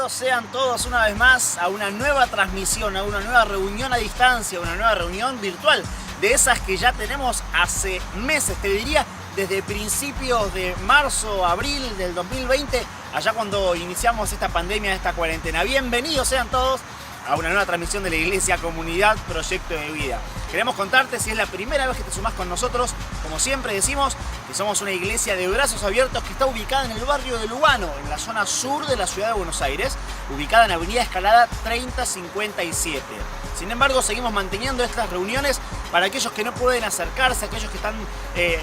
Bienvenidos sean todos una vez más a una nueva transmisión, a una nueva reunión a distancia, una nueva reunión virtual, de esas que ya tenemos hace meses, te diría desde principios de marzo, abril del 2020, allá cuando iniciamos esta pandemia, esta cuarentena. Bienvenidos sean todos a una nueva transmisión de la Iglesia Comunidad Proyecto de Vida. Queremos contarte, si es la primera vez que te sumás con nosotros, como siempre decimos, que somos una iglesia de brazos abiertos que está ubicada en el barrio de Lugano, en la zona sur de la ciudad de Buenos Aires, ubicada en Avenida Escalada 3057. Sin embargo, seguimos manteniendo estas reuniones para aquellos que no pueden acercarse, aquellos que están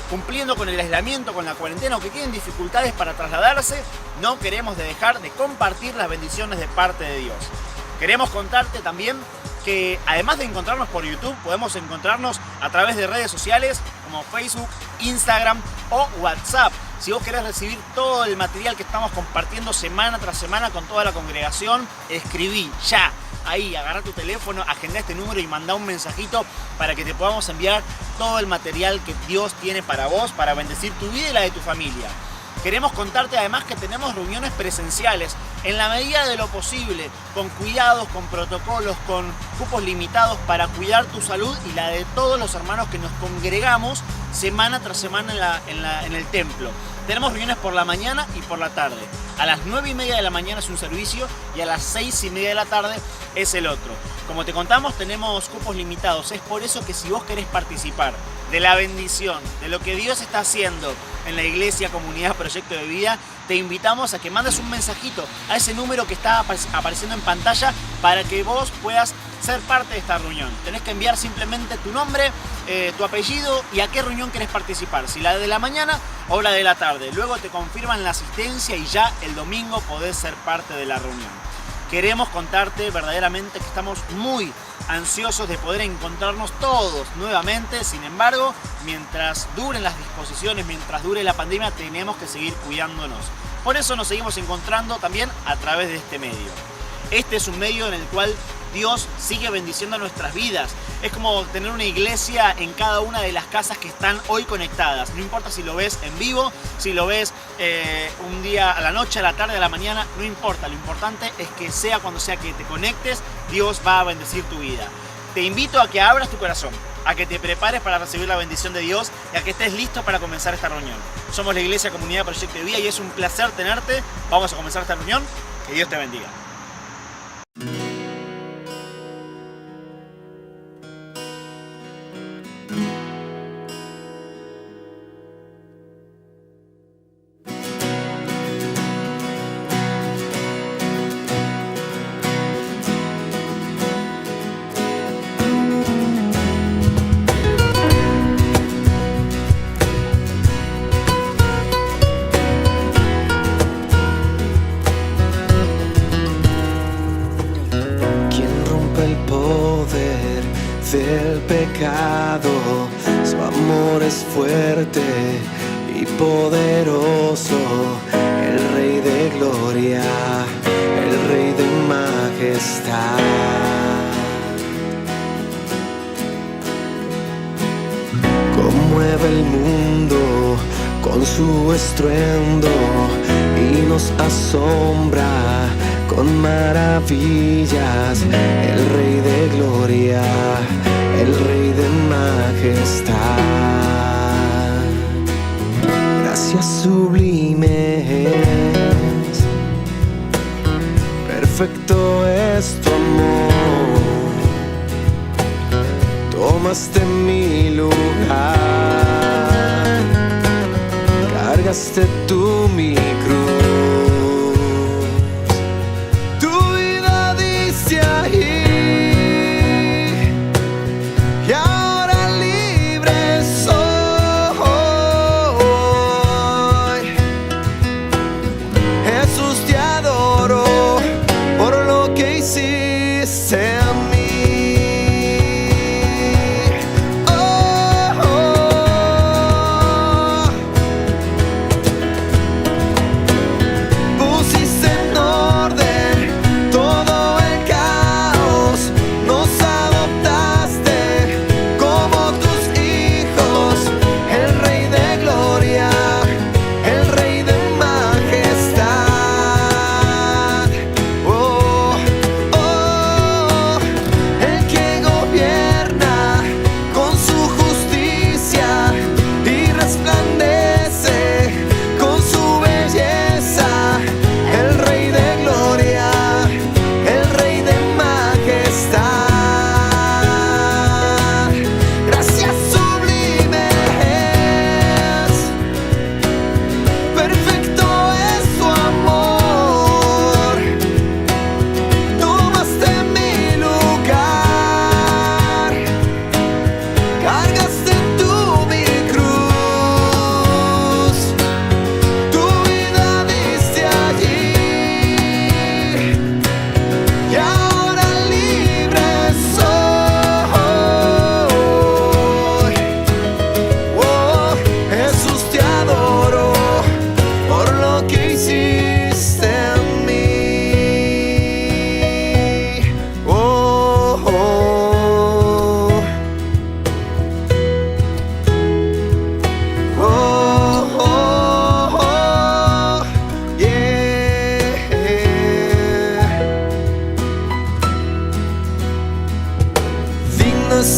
cumpliendo con el aislamiento, con la cuarentena o que tienen dificultades para trasladarse. No queremos dejar de compartir las bendiciones de parte de Dios. Queremos contarte también que además de encontrarnos por YouTube, podemos encontrarnos a través de redes sociales como Facebook, Instagram o WhatsApp. Si vos querés recibir todo el material que estamos compartiendo semana tras semana con toda la congregación, escribí ya. Ahí, agarra tu teléfono, agenda este número y manda un mensajito para que te podamos enviar todo el material que Dios tiene para vos, para bendecir tu vida y la de tu familia. Queremos contarte además que tenemos reuniones presenciales en la medida de lo posible, con cuidados, con protocolos, con cupos limitados para cuidar tu salud y la de todos los hermanos que nos congregamos semana tras semana en el templo. Tenemos reuniones por la mañana y por la tarde. A las 9:30 de la mañana es un servicio y a las 6:30 de la tarde es el otro. Como te contamos, tenemos cupos limitados. Es por eso que si vos querés participar de la bendición, de lo que Dios está haciendo en la Iglesia Comunidad Proyecto de Vida, te invitamos a que mandes un mensajito a ese número que está apareciendo en pantalla para que vos puedas ser parte de esta reunión. Tenés que enviar simplemente tu nombre, tu apellido y a qué reunión querés participar, si la de la mañana o la de la tarde. Luego te confirman la asistencia y ya el domingo podés ser parte de la reunión. Queremos contarte verdaderamente que estamos muy ansiosos de poder encontrarnos todos nuevamente. Sin embargo, mientras duren las disposiciones, mientras dure la pandemia, tenemos que seguir cuidándonos. Por eso nos seguimos encontrando también a través de este medio. Este es un medio en el cual Dios sigue bendiciendo nuestras vidas. Es como tener una iglesia en cada una de las casas que están hoy conectadas. No importa si lo ves en vivo, si lo ves un día a la noche, a la tarde, a la mañana, no importa. Lo importante es que sea cuando sea que te conectes, Dios va a bendecir tu vida. Te invito a que abras tu corazón, a que te prepares para recibir la bendición de Dios y a que estés listo para comenzar esta reunión. Somos la Iglesia Comunidad Proyecto de Vida y es un placer tenerte. Vamos a comenzar esta reunión. Que Dios te bendiga. Del pecado, su amor es fuerte y poderoso, el Rey de gloria, el Rey de majestad. Conmueve el mundo con su estruendo y nos asombra con maravillas, el Rey de gloria, el Rey de majestad. Gracias sublimes, perfecto es tu amor. Tomaste mi lugar, cargaste tú mi cruz. Y ahora libre soy. Jesús, te adoro por lo que hiciste a mí.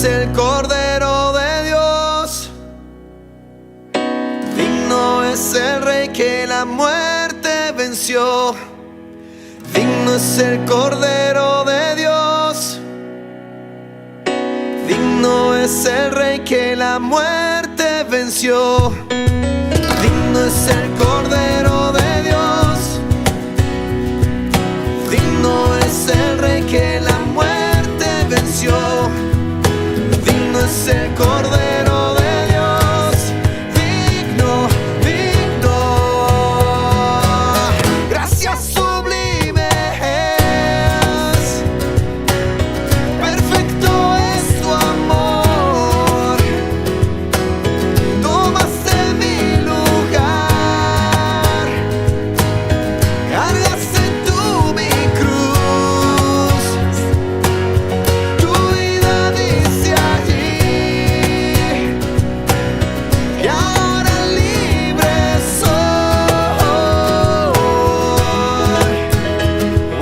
el Cordero de Dios. Digno es el Rey que la muerte venció. Digno es el Cordero de Dios. Digno es el Rey que la muerte venció. Digno es el Cordero de Dios. Digno es el Rey que la muerte venció. Digno es el Cordero de Dios. Digno, digno. Gracias sublimes. Perfecto es tu amor. Tomaste mi lugar. Cargaste tú mi cruz. Tu vida dice allí. Y ahora libre soy.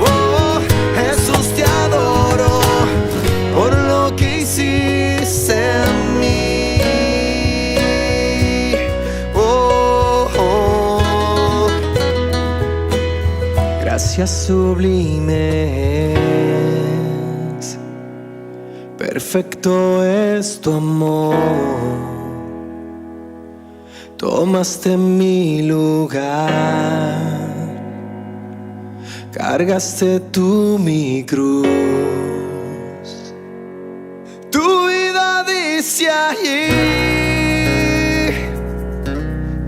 Oh, Jesús, te adoro por lo que hiciste en mí. Oh, oh. Gracias sublimes. Perfecto es tu amor. Tomaste mi lugar. Cargaste tú mi cruz. Tu vida dice allí.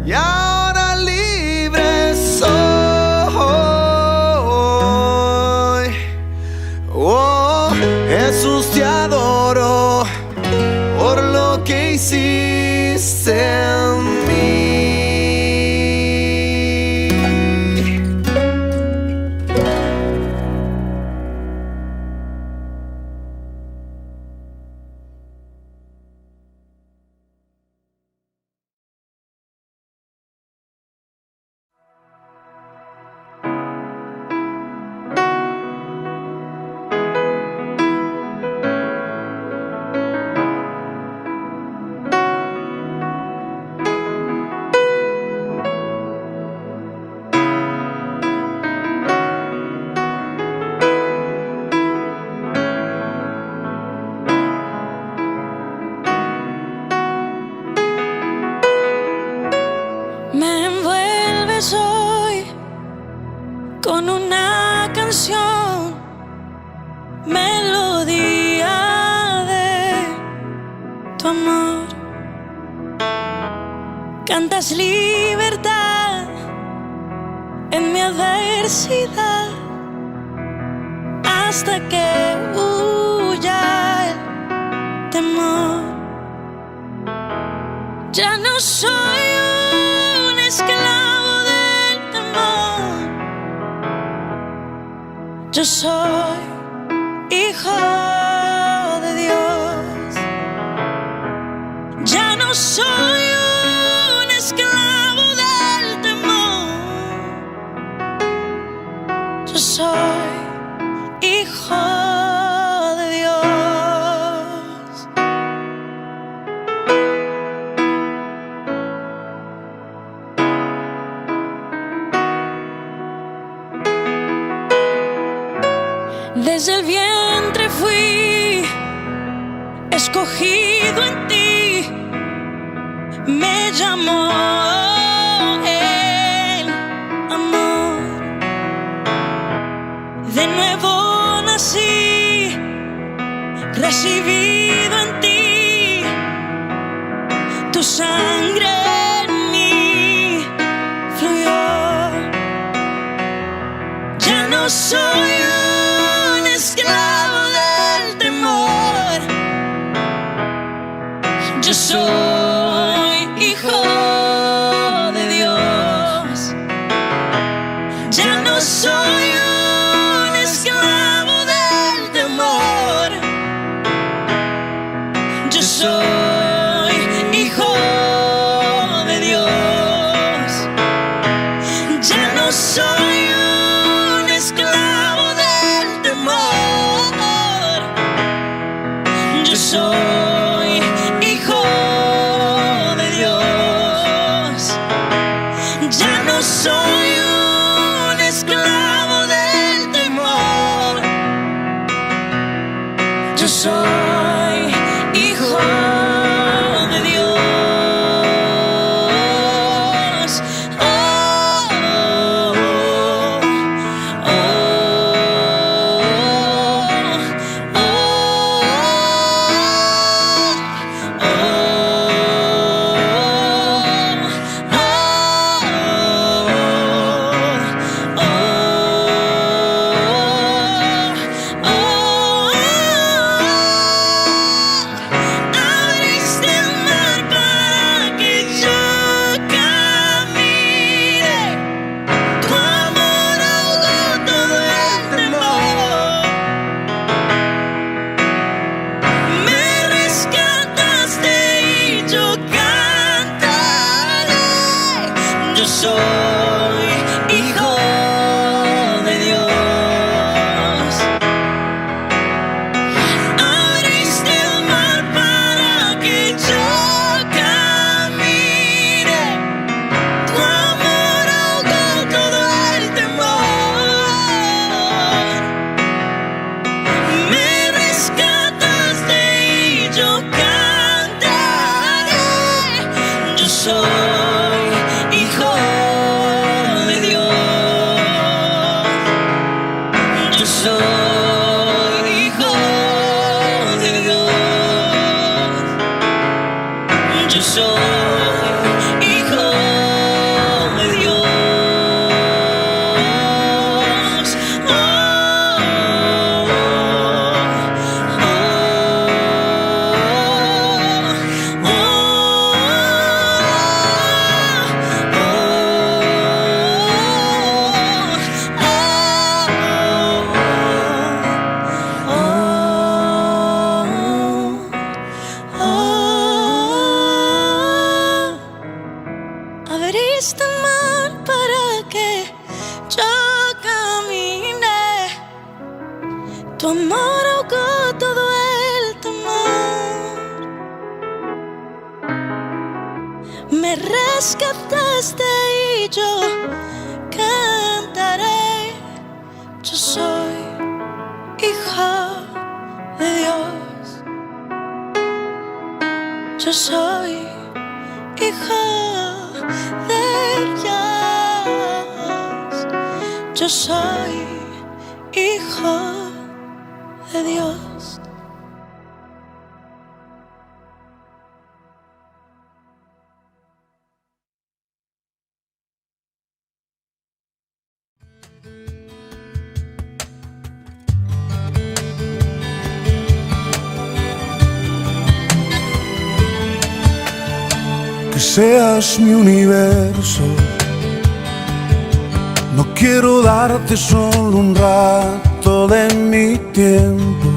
Y ahora libre soy. Oh, Jesús, te adoro por lo que hiciste en mí. Me envuelves hoy con una canción, melodía de tu amor. Cantas libertad en mi adversidad hasta que huya el temor. Ya no soy un esclavo del temor. Yo soy hijo de Dios. Ya no soy un esclavo del temor. Yo soy hijo de Dios. Desde el vientre fui escogido en ti, me llamó el amor. De nuevo nací, recibido en ti, tu sangre en mí fluyó. Ya no soy un esclavo del temor. Yo soy hijo de Dios. Ya no soy un esclavo del temor. Yo soy hijo de Dios. Ya no soy un esclavo del temor. Yo soy Tu amor ahogó todo el temor. Me rescataste y yo cantaré. Yo soy hija de Dios. Yo soy hija de Dios. Yo soy hijo de Dios. Que seas mi universo. No quiero darte solo un rato de mi tiempo.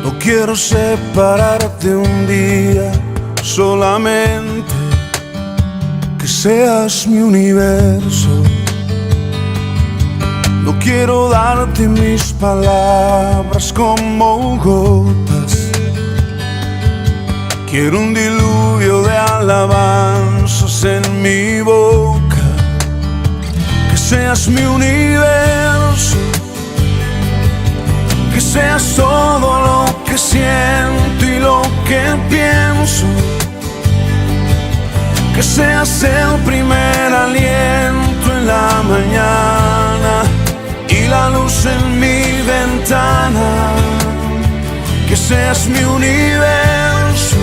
No quiero separarte un día solamente. Que seas mi universo. No quiero darte mis palabras como gotas. Quiero un diluvio de alabanzas en mi boca. Que seas mi universo. Que seas todo lo que siento y lo que pienso. Que seas el primer aliento en la mañana y la luz en mi ventana. Que seas mi universo.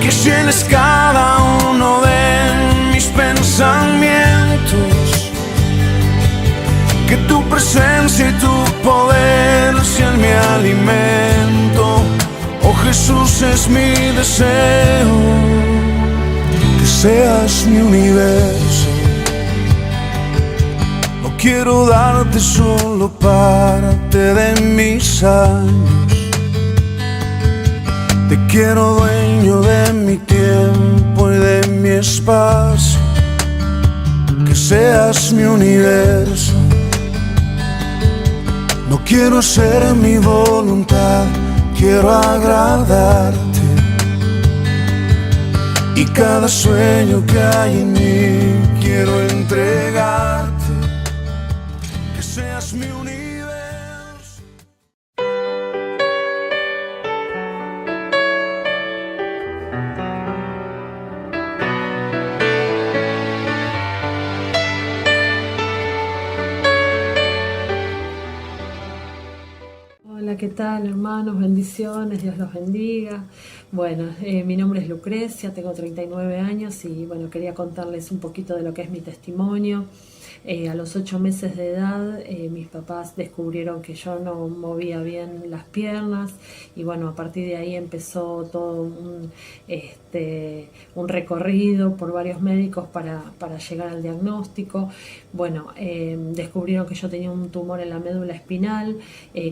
Que llenes cada uno de mis pensamientos. Que tu presencia y tu poder sean mi alimento. Oh Jesús, es mi deseo. Que seas mi universo. No quiero darte solo parte de mis años. Te quiero dueño de mi tiempo y de mi espacio. Que seas mi universo. No quiero hacer mi voluntad, quiero agradarte. Y cada sueño que hay en mí quiero entregarte. Que seas mi universo. Hola, ¿qué tal, hermanos? Bendiciones, Dios los bendiga. Bueno, mi nombre es Lucrecia, tengo 39 años y bueno, quería contarles un poquito de lo que es mi testimonio. A los 8 meses de edad, mis papás descubrieron que yo no movía bien las piernas y bueno, a partir de ahí empezó todo un recorrido por varios médicos para llegar al diagnóstico. Bueno, descubrieron que yo tenía un tumor en la médula espinal,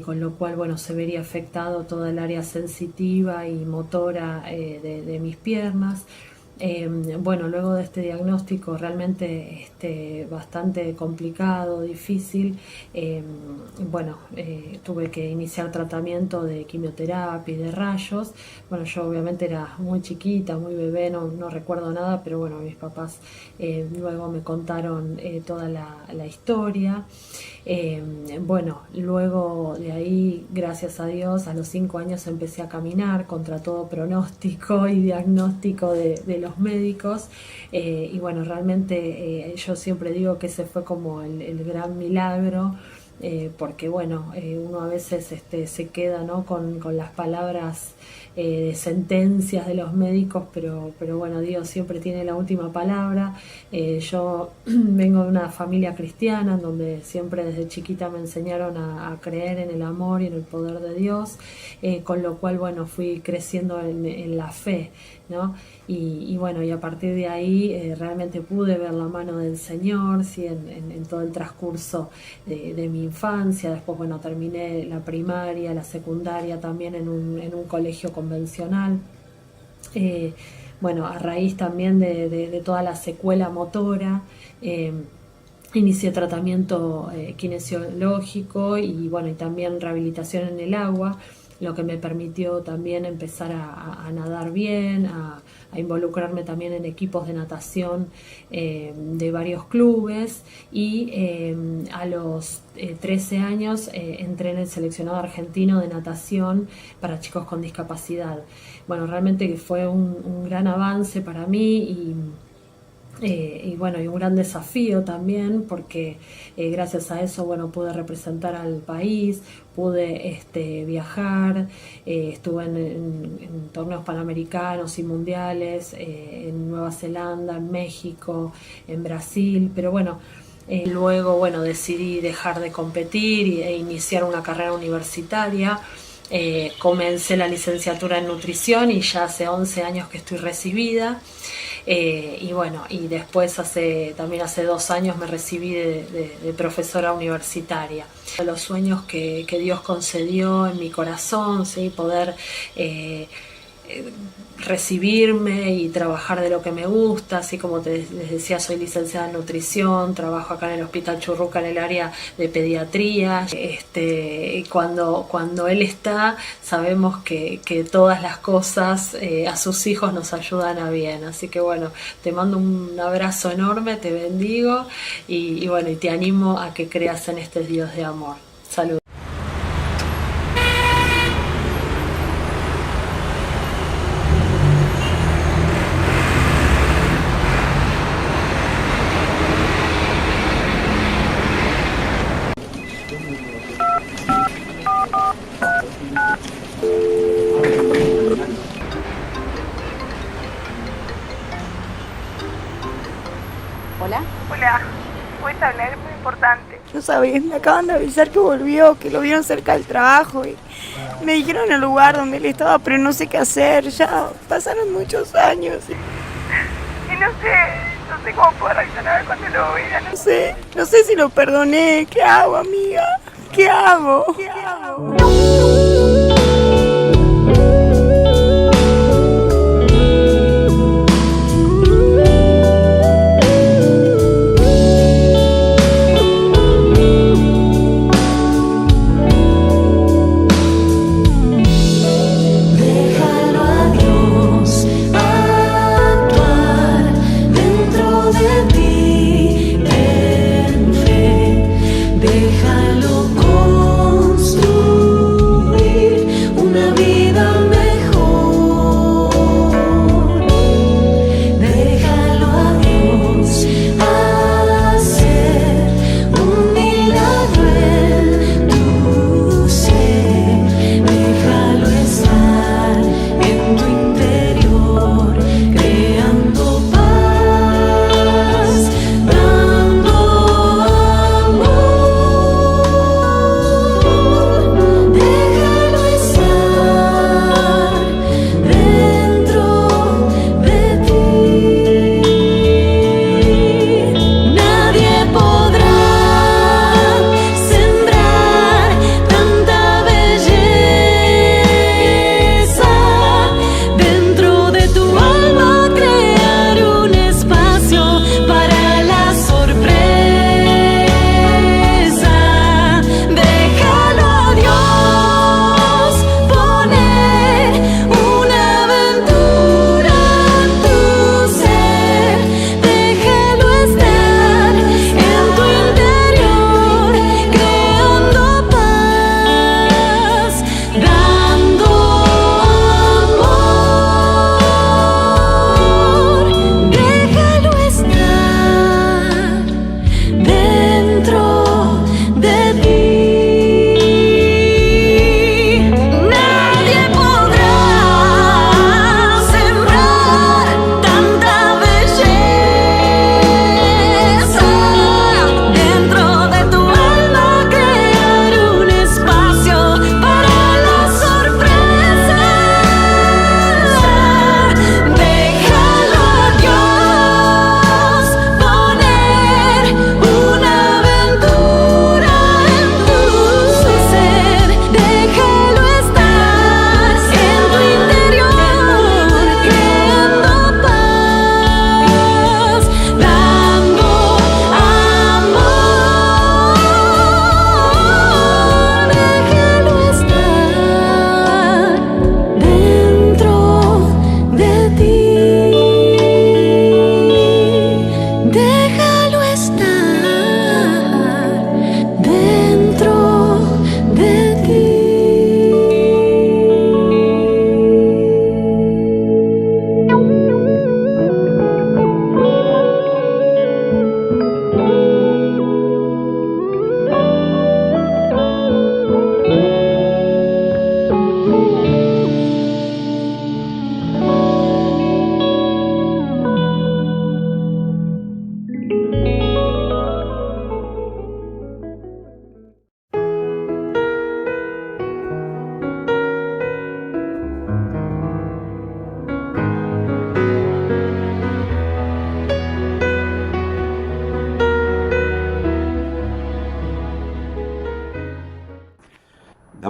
con lo cual, bueno, se vería afectado toda el área sensitiva y motora de mis piernas. Bueno, luego de este diagnóstico realmente bastante complicado, difícil, tuve que iniciar tratamiento de quimioterapia y de rayos. Bueno, yo obviamente era muy chiquita, muy bebé, no recuerdo nada, pero bueno, mis papás luego me contaron toda la historia. Bueno, luego de ahí, gracias a Dios, a los 5 años empecé a caminar contra todo pronóstico y diagnóstico de los médicos. Y bueno, realmente yo siempre digo que ese fue como el gran milagro. Porque bueno, uno a veces se queda, ¿no?, con las palabras de sentencias de los médicos, pero bueno, Dios siempre tiene la última palabra. Yo vengo de una familia cristiana en donde siempre desde chiquita me enseñaron a creer en el amor y en el poder de Dios, con lo cual bueno, fui creciendo en la fe, ¿no? Y bueno, y a partir de ahí realmente pude ver la mano del Señor, ¿sí?, en todo el transcurso de mi infancia. Después, bueno, terminé la primaria, la secundaria también en un colegio convencional. Bueno, a raíz también de toda la secuela motora, inicié tratamiento kinesiológico y bueno, y también rehabilitación en el agua, lo que me permitió también empezar a nadar bien, a involucrarme también en equipos de natación de varios clubes y a los 13 años entré en el seleccionado argentino de natación para chicos con discapacidad. Bueno, realmente fue un gran avance para mí y bueno, y un gran desafío también porque gracias a eso, bueno, pude representar al país, pude viajar, estuve en torneos panamericanos y mundiales, en Nueva Zelanda, en México, en Brasil, pero bueno, luego, bueno, decidí dejar de competir e iniciar una carrera universitaria. Comencé la licenciatura en nutrición y ya hace 11 años que estoy recibida. Y bueno, y después también hace 2 años me recibí de profesora universitaria. Los sueños que Dios concedió en mi corazón, ¿sí? Poder recibirme y trabajar de lo que me gusta, así como les decía, soy licenciada en nutrición, trabajo acá en el Hospital Churruca en el área de pediatría. Cuando él está, sabemos que todas las cosas a sus hijos nos ayudan a bien, así que bueno, te mando un abrazo enorme, te bendigo y bueno, y te animo a que creas en este Dios de amor. Saludos. Hola. Hola, ¿puedes hablar? Es muy importante. No sabes, me acaban de avisar que volvió, que lo vieron cerca del trabajo y me dijeron el lugar donde él estaba, pero no sé qué hacer. Ya pasaron muchos años. Y no sé cómo puedo reaccionar cuando lo vea. No sé si lo perdoné. ¿Qué hago, amiga? ¿Qué hago? ¿Qué hago? Déjalo construir.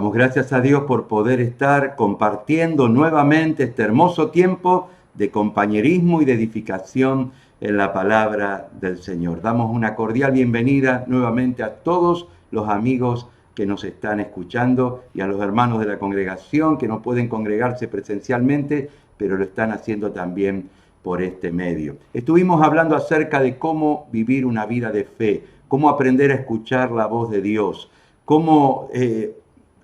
Damos gracias a Dios por poder estar compartiendo nuevamente este hermoso tiempo de compañerismo y de edificación en la palabra del Señor. Damos una cordial bienvenida nuevamente a todos los amigos que nos están escuchando y a los hermanos de la congregación que no pueden congregarse presencialmente, pero lo están haciendo también por este medio. Estuvimos hablando acerca de cómo vivir una vida de fe, cómo aprender a escuchar la voz de Dios, cómo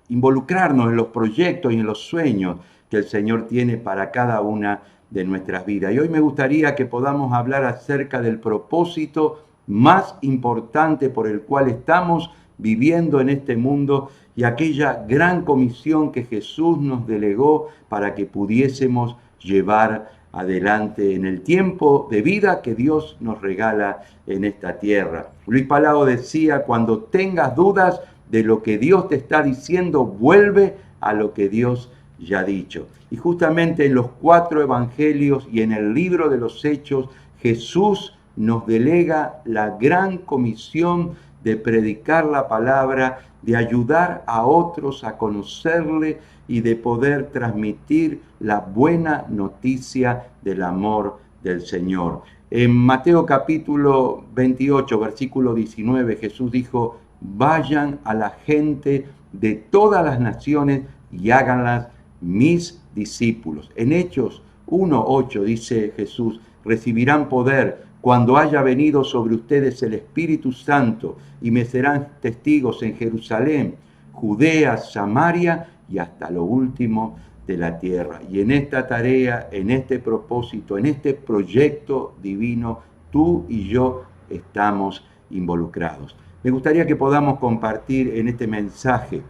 involucrarnos en los proyectos y en los sueños que el Señor tiene para cada una de nuestras vidas. Y hoy me gustaría que podamos hablar acerca del propósito más importante por el cual estamos viviendo en este mundo y aquella gran comisión que Jesús nos delegó para que pudiésemos llevar adelante en el tiempo de vida que Dios nos regala en esta tierra. Luis Palau decía, cuando tengas dudas de lo que Dios te está diciendo, vuelve a lo que Dios ya ha dicho. Y justamente en los 4 evangelios y en el libro de los Hechos, Jesús nos delega la gran comisión de predicar la palabra, de ayudar a otros a conocerle y de poder transmitir la buena noticia del amor del Señor. En Mateo capítulo 28, versículo 19, Jesús dijo, vayan a la gente de todas las naciones y háganlas mis discípulos. En Hechos 1:8 dice Jesús, recibirán poder cuando haya venido sobre ustedes el Espíritu Santo y me serán testigos en Jerusalén, Judea, Samaria y hasta lo último de la tierra. Y en esta tarea, en este propósito, en este proyecto divino, tú y yo estamos involucrados. Me gustaría que podamos compartir en este mensaje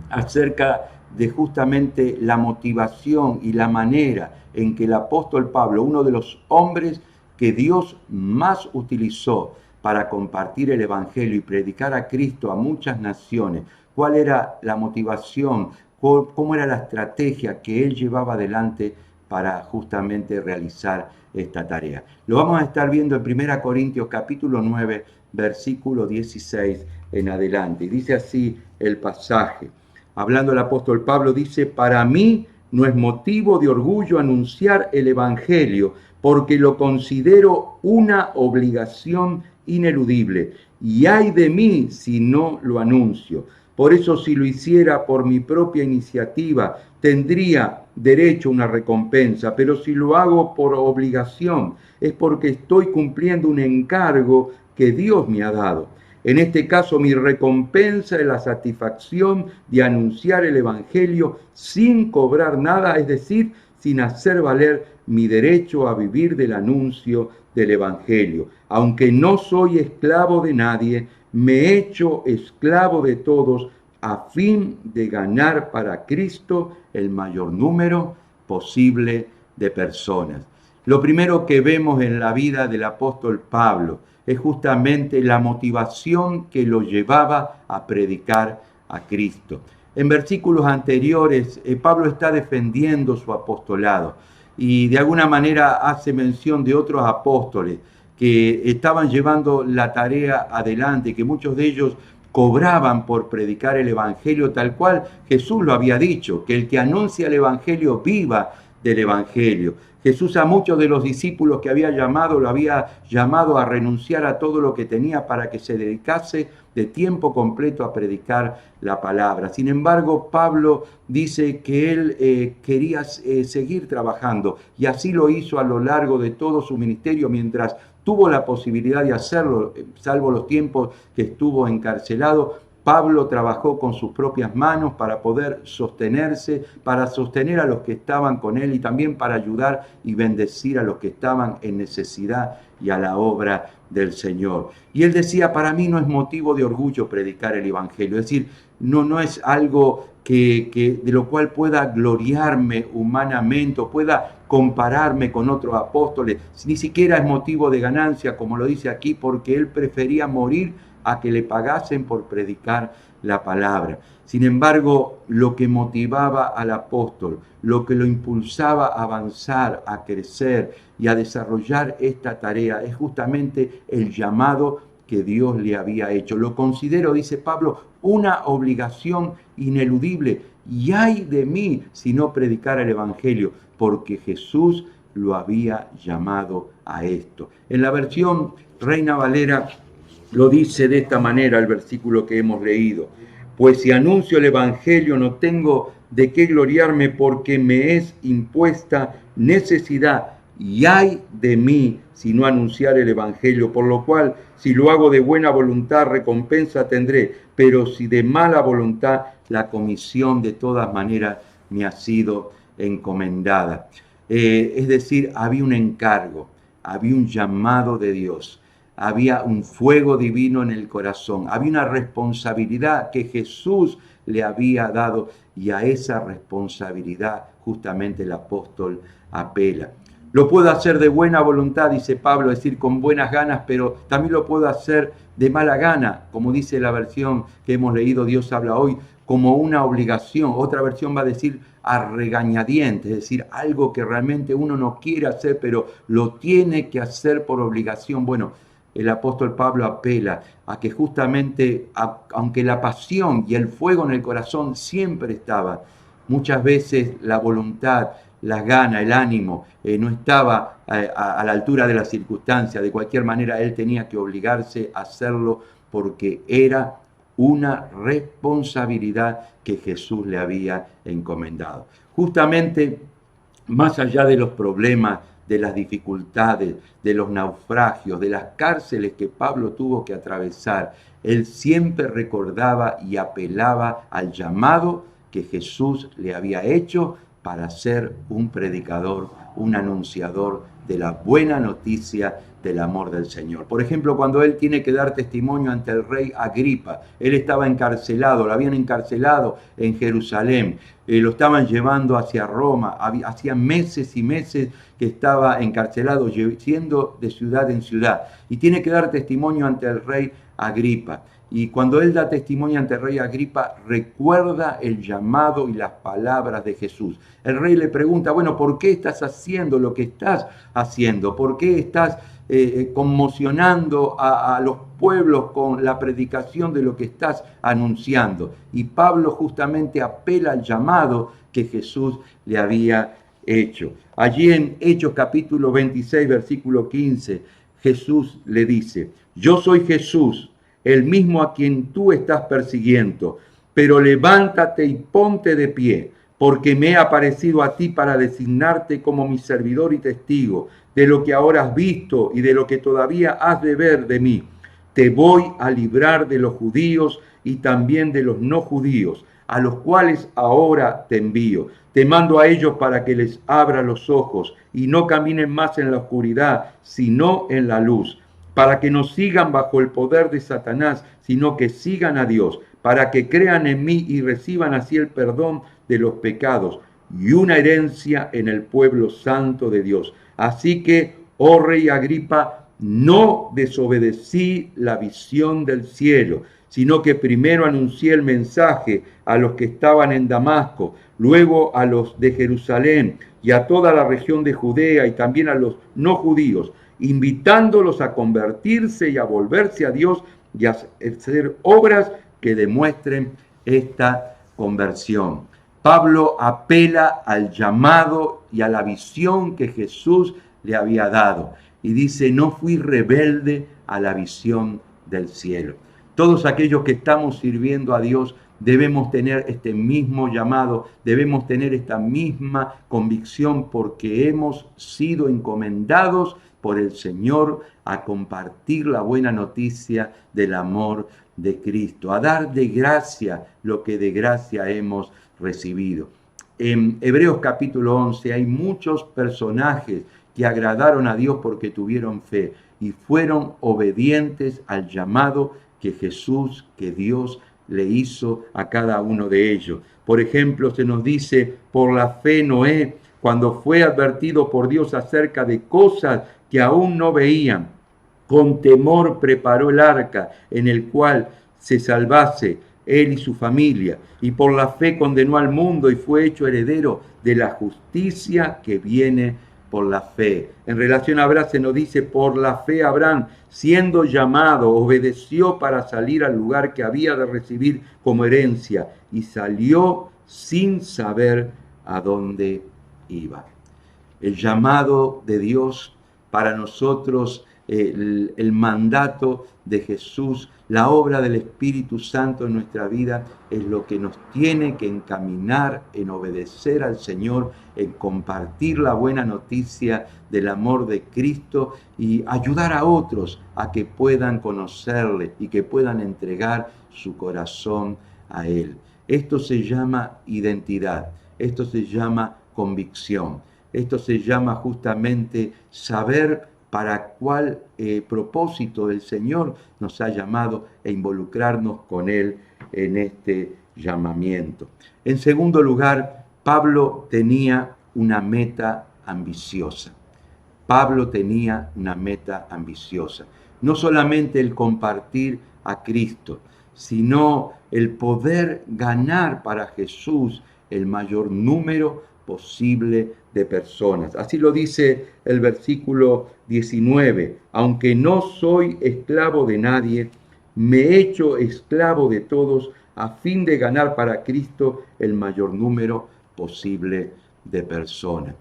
acerca de justamente la motivación y la manera en que el apóstol Pablo, uno de los hombres que Dios más utilizó para compartir el Evangelio y predicar a Cristo a muchas naciones, cuál era la motivación, cómo era la estrategia que él llevaba adelante para justamente realizar esta tarea. Lo vamos a estar viendo en 1 Corintios capítulo 9, versículo 16 en adelante. Y dice así el pasaje. Hablando el apóstol Pablo, dice, para mí no es motivo de orgullo anunciar el Evangelio, porque lo considero una obligación ineludible. Y ay de mí si no lo anuncio. Por eso si lo hiciera por mi propia iniciativa, tendría derecho a una recompensa, pero si lo hago por obligación, es porque estoy cumpliendo un encargo que Dios me ha dado. En este caso, mi recompensa es la satisfacción de anunciar el Evangelio sin cobrar nada, es decir, sin hacer valer mi derecho a vivir del anuncio del Evangelio. Aunque no soy esclavo de nadie, me he hecho esclavo de todos a fin de ganar para Cristo el mayor número posible de personas. Lo primero que vemos en la vida del apóstol Pablo es justamente la motivación que lo llevaba a predicar a Cristo. En versículos anteriores, Pablo está defendiendo su apostolado y de alguna manera hace mención de otros apóstoles que estaban llevando la tarea adelante, que muchos de ellos cobraban por predicar el Evangelio tal cual Jesús lo había dicho, que el que anuncia el Evangelio viva del Evangelio. Jesús a muchos de los discípulos que había llamado, lo había llamado a renunciar a todo lo que tenía para que se dedicase de tiempo completo a predicar la palabra. Sin embargo, Pablo dice que él quería seguir trabajando y así lo hizo a lo largo de todo su ministerio mientras tuvo la posibilidad de hacerlo, salvo los tiempos que estuvo encarcelado. Pablo trabajó con sus propias manos para poder sostenerse, para sostener a los que estaban con él y también para ayudar y bendecir a los que estaban en necesidad y a la obra del Señor. Y él decía, para mí no es motivo de orgullo predicar el Evangelio, es decir, no es algo de lo cual pueda gloriarme humanamente o pueda compararme con otros apóstoles, ni siquiera es motivo de ganancia, como lo dice aquí, porque él prefería morir a que le pagasen por predicar la palabra. Sin embargo, lo que motivaba al apóstol, lo que lo impulsaba a avanzar, a crecer y a desarrollar esta tarea es justamente el llamado que Dios le había hecho. Lo considero, dice Pablo, una obligación ineludible. Y ay de mí si no predicara el Evangelio, porque Jesús lo había llamado a esto. En la versión Reina Valera lo dice de esta manera el versículo que hemos leído. Pues si anuncio el Evangelio no tengo de qué gloriarme, porque me es impuesta necesidad. Y ay de mí si no anunciar el Evangelio, por lo cual si lo hago de buena voluntad recompensa tendré, pero si de mala voluntad la comisión de todas maneras me ha sido encomendada. Es decir, había un encargo, había un llamado de Dios, había un fuego divino en el corazón, había una responsabilidad que Jesús le había dado, y a esa responsabilidad justamente el apóstol apela. Lo puedo hacer de buena voluntad, dice Pablo, es decir, con buenas ganas, pero también lo puedo hacer de mala gana, como dice la versión que hemos leído, Dios habla hoy, como una obligación. Otra versión va a decir a regañadientes, es decir, algo que realmente uno no quiere hacer, pero lo tiene que hacer por obligación. Bueno, el apóstol Pablo apela a que justamente, aunque la pasión y el fuego en el corazón siempre estaba, muchas veces la voluntad, las ganas, el ánimo, no estaba a la altura de las circunstancias. De cualquier manera, él tenía que obligarse a hacerlo porque era una responsabilidad que Jesús le había encomendado. Justamente, más allá de los problemas, de las dificultades, de los naufragios, de las cárceles que Pablo tuvo que atravesar, él siempre recordaba y apelaba al llamado que Jesús le había hecho para ser un predicador, un anunciador de la buena noticia del amor del Señor. Por ejemplo, cuando él tiene que dar testimonio ante el rey Agripa, él estaba encarcelado, lo habían encarcelado en Jerusalén, lo estaban llevando hacia Roma, hacía meses y meses que estaba encarcelado, yendo de ciudad en ciudad, y tiene que dar testimonio ante el rey Agripa. Y cuando él da testimonio ante el rey Agripa, recuerda el llamado y las palabras de Jesús. El rey le pregunta, bueno, ¿por qué estás haciendo lo que estás haciendo? ¿Por qué estás conmocionando a los pueblos con la predicación de lo que estás anunciando? Y Pablo justamente apela al llamado que Jesús le había hecho. Allí en Hechos capítulo 26, versículo 15, Jesús le dice, yo soy Jesús, el mismo a quien tú estás persiguiendo, pero levántate y ponte de pie, porque me he aparecido a ti para designarte como mi servidor y testigo de lo que ahora has visto y de lo que todavía has de ver de mí. Te voy a librar de los judíos y también de los no judíos, a los cuales ahora te envío. Te mando a ellos para que les abra los ojos y no caminen más en la oscuridad, sino en la luz, para que no sigan bajo el poder de Satanás, sino que sigan a Dios, para que crean en mí y reciban así el perdón de los pecados y una herencia en el pueblo santo de Dios. Así que, oh rey Agripa, no desobedecí la visión del cielo, sino que primero anuncié el mensaje a los que estaban en Damasco, luego a los de Jerusalén y a toda la región de Judea y también a los no judíos, invitándolos a convertirse y a volverse a Dios y a hacer obras que demuestren esta conversión. Pablo apela al llamado y a la visión que Jesús le había dado y dice, no fui rebelde a la visión del cielo. Todos aquellos que estamos sirviendo a Dios debemos tener este mismo llamado, debemos tener esta misma convicción porque hemos sido encomendados por el Señor a compartir la buena noticia del amor de Cristo, a dar de gracia lo que de gracia hemos recibido. En Hebreos capítulo 11 hay muchos personajes que agradaron a Dios porque tuvieron fe y fueron obedientes al llamado que Jesús, que Dios le hizo a cada uno de ellos. Por ejemplo, se nos dice, por la fe Noé, cuando fue advertido por Dios acerca de cosas que aún no veían, con temor preparó el arca en el cual se salvase él y su familia, y por la fe condenó al mundo y fue hecho heredero de la justicia que viene por la fe. En relación a Abraham se nos dice, por la fe Abraham, siendo llamado, obedeció para salir al lugar que había de recibir como herencia y salió sin saber a dónde iba. El llamado de Dios para nosotros, el mandato de Jesús, la obra del Espíritu Santo en nuestra vida es lo que nos tiene que encaminar en obedecer al Señor, en compartir la buena noticia del amor de Cristo y ayudar a otros a que puedan conocerle y que puedan entregar su corazón a Él. Esto se llama identidad, esto se llama convicción, esto se llama justamente saber para cuál propósito el Señor nos ha llamado e involucrarnos con Él en este llamamiento. En segundo lugar, Pablo tenía una meta ambiciosa. Pablo tenía una meta ambiciosa. No solamente el compartir a Cristo, sino el poder ganar para Jesús el mayor número posible de personas. Así lo dice el versículo 19. Aunque no soy esclavo de nadie, me he hecho esclavo de todos a fin de ganar para Cristo el mayor número posible de personas.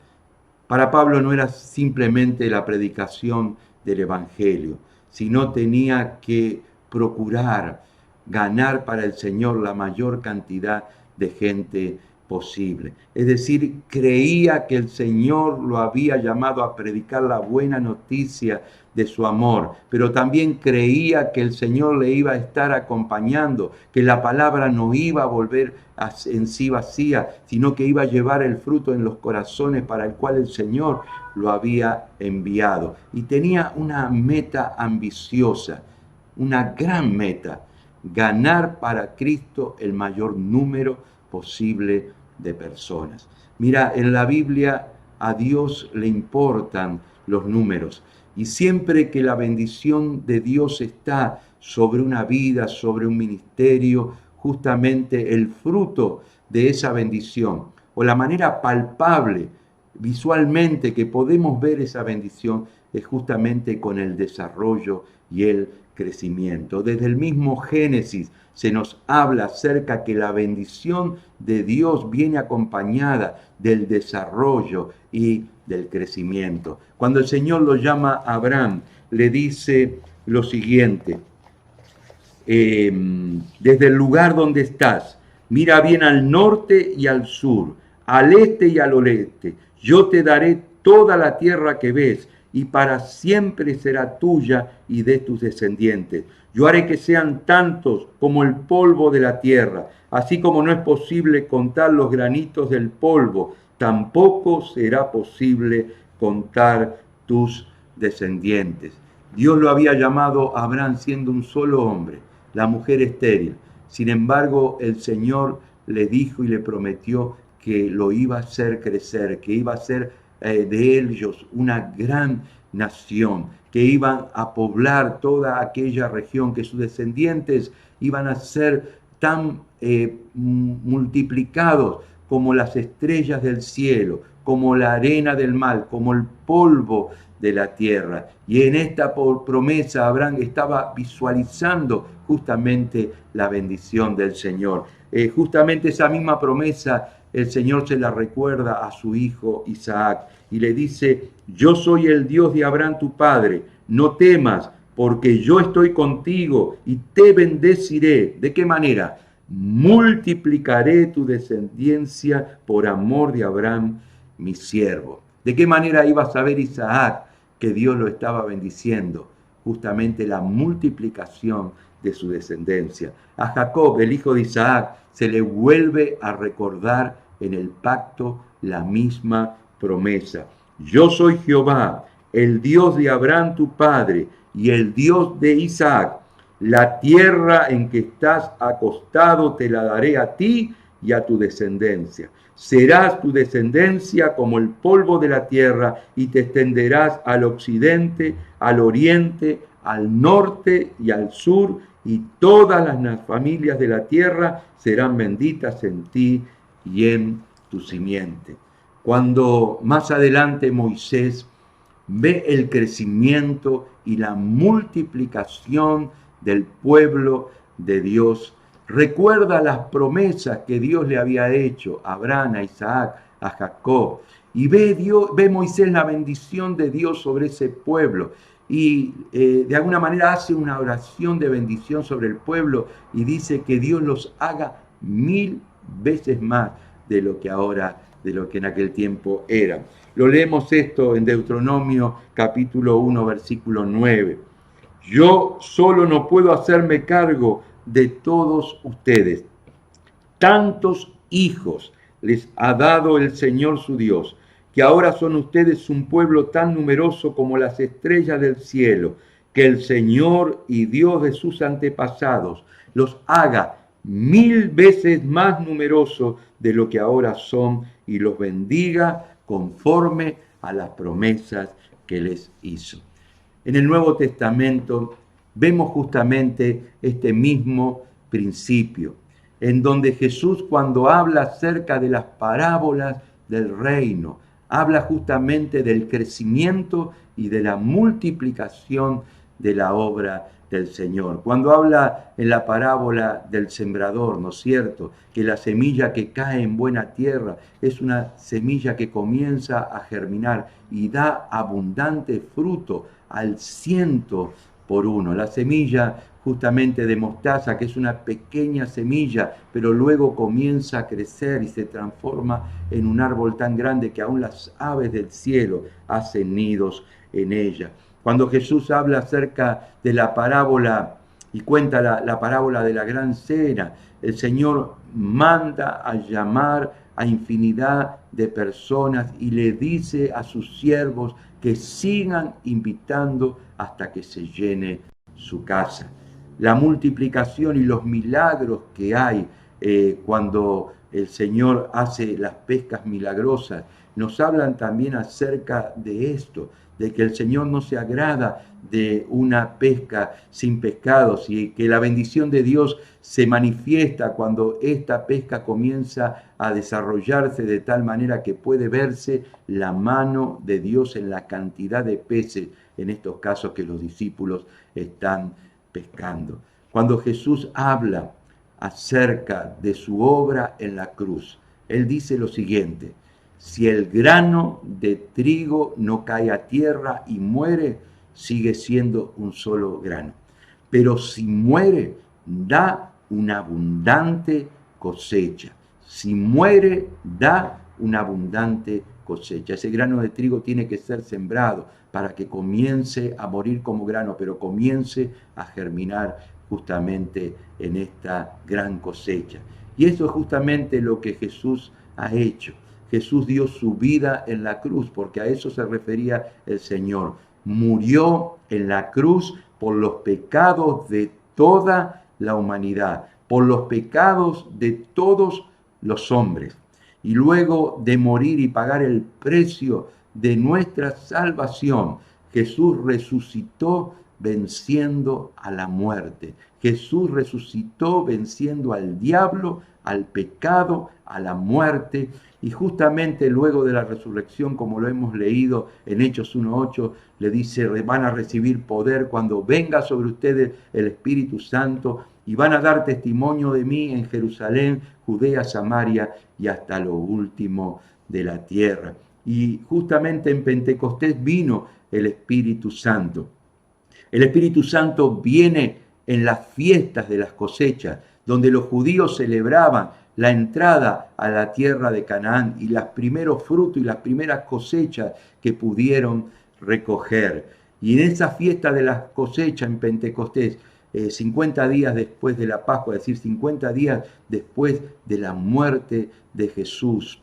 Para Pablo no era simplemente la predicación del Evangelio, sino tenía que procurar ganar para el Señor la mayor cantidad de gente posible. Es decir, creía que el Señor lo había llamado a predicar la buena noticia de su amor, pero también creía que el Señor le iba a estar acompañando, que la palabra no iba a volver en sí vacía, sino que iba a llevar el fruto en los corazones para el cual el Señor lo había enviado. Y tenía una meta ambiciosa, una gran meta: ganar para Cristo el mayor número posible de personas. Mira, en la Biblia a Dios le importan los números, y siempre que la bendición de Dios está sobre una vida, sobre un ministerio, justamente el fruto de esa bendición, o la manera palpable, visualmente, que podemos ver esa bendición, es justamente con el desarrollo y el crecimiento. Desde el mismo Génesis se nos habla acerca que la bendición de Dios viene acompañada del desarrollo y del crecimiento. Cuando el Señor lo llama a Abraham, le dice lo siguiente: desde el lugar donde estás, mira bien al norte y al sur, al este y al oeste. Yo te daré toda la tierra que ves, y para siempre será tuya y de tus descendientes. Yo haré que sean tantos como el polvo de la tierra, así como no es posible contar los granitos del polvo, tampoco será posible contar tus descendientes. Dios lo había llamado a Abraham siendo un solo hombre, la mujer estéril. Sin embargo, el Señor le dijo y le prometió que lo iba a hacer crecer, que iba a ser de ellos una gran nación, que iban a poblar toda aquella región, que sus descendientes iban a ser tan multiplicados como las estrellas del cielo, como la arena del mar, como el polvo de la tierra. Y en esta promesa Abraham estaba visualizando justamente la bendición del Señor. Justamente esa misma promesa el Señor se la recuerda a su hijo Isaac y le dice: yo soy el Dios de Abraham tu padre, no temas, porque yo estoy contigo y te bendeciré. ¿De qué manera? Multiplicaré tu descendencia por amor de Abraham, mi siervo. ¿De qué manera iba a saber Isaac que Dios lo estaba bendiciendo? Justamente la multiplicación de su descendencia. A Jacob, el hijo de Isaac, se le vuelve a recordar en el pacto la misma promesa. Yo soy Jehová, el Dios de Abraham tu padre y el Dios de Isaac. La tierra en que estás acostado te la daré a ti y a tu descendencia. Serás tu descendencia como el polvo de la tierra y te extenderás al occidente, al oriente, al norte y al sur, y todas las familias de la tierra serán benditas en ti y en tu simiente. cuando más adelante Moisés ve el crecimiento y la multiplicación del pueblo de Dios. Recuerda las promesas que Dios le había hecho a Abraham, a Isaac, a Jacob. Y ve Moisés la bendición de Dios sobre ese pueblo. Y de alguna manera hace una oración de bendición sobre el pueblo y dice que Dios los haga 1000 veces más de lo que ahora, de lo que en aquel tiempo eran. Lo leemos esto en Deuteronomio capítulo 1, versículo 9. Yo solo no puedo hacerme cargo de todos ustedes. Tantos hijos les ha dado el Señor su Dios, que ahora son ustedes un pueblo tan numeroso como las estrellas del cielo, que el Señor y Dios de sus antepasados los haga 1000 veces más numerosos de lo que ahora son y los bendiga conforme a las promesas que les hizo. En el Nuevo Testamento vemos justamente este mismo principio, en donde Jesús, cuando habla acerca de las parábolas del reino, habla justamente del crecimiento y de la multiplicación de la obra del Señor. Cuando habla en la parábola del sembrador, ¿no es cierto?, que la semilla que cae en buena tierra es una semilla que comienza a germinar y da abundante fruto al 100%. La semilla justamente de mostaza, que es una pequeña semilla, pero luego comienza a crecer y se transforma en un árbol tan grande que aún las aves del cielo hacen nidos en ella. Cuando Jesús habla acerca de la parábola y cuenta la parábola de la gran cena, el Señor manda a llamar a infinidad de personas y le dice a sus siervos que sigan invitando hasta que se llene su casa. La multiplicación y los milagros que hay cuando el Señor hace las pescas milagrosas nos hablan también acerca de esto, de que el Señor no se agrada de una pesca sin pescados y que la bendición de Dios se manifiesta cuando esta pesca comienza a desarrollarse de tal manera que puede verse la mano de Dios en la cantidad de peces, en estos casos que los discípulos están pescando. Cuando Jesús habla acerca de su obra en la cruz, Él dice lo siguiente: si el grano de trigo no cae a tierra y muere, sigue siendo un solo grano. Pero si muere, da una abundante cosecha. Si muere, da una abundante cosecha. Ese grano de trigo tiene que ser sembrado para que comience a morir como grano, pero comience a germinar justamente en esta gran cosecha. Y eso es justamente lo que Jesús ha hecho. Jesús dio su vida en la cruz, porque a eso se refería el Señor. Murió en la cruz por los pecados de toda la humanidad, por los pecados de todos los hombres. Y luego de morir y pagar el precio de nuestra salvación, Jesús resucitó venciendo a la muerte. Jesús resucitó venciendo al diablo, al pecado, a la muerte. Y justamente luego de la resurrección, como lo hemos leído en Hechos 1:8, le dice: van a recibir poder cuando venga sobre ustedes el Espíritu Santo y van a dar testimonio de mí en Jerusalén, Judea, Samaria y hasta lo último de la tierra. Y justamente en Pentecostés vino el Espíritu Santo. El Espíritu Santo viene en las fiestas de las cosechas, donde los judíos celebraban la entrada a la tierra de Canaán y los primeros frutos y las primeras cosechas que pudieron recoger. Y en esa fiesta de las cosechas en Pentecostés, 50 días después de la Pascua, es decir, 50 días después de la muerte de Jesús,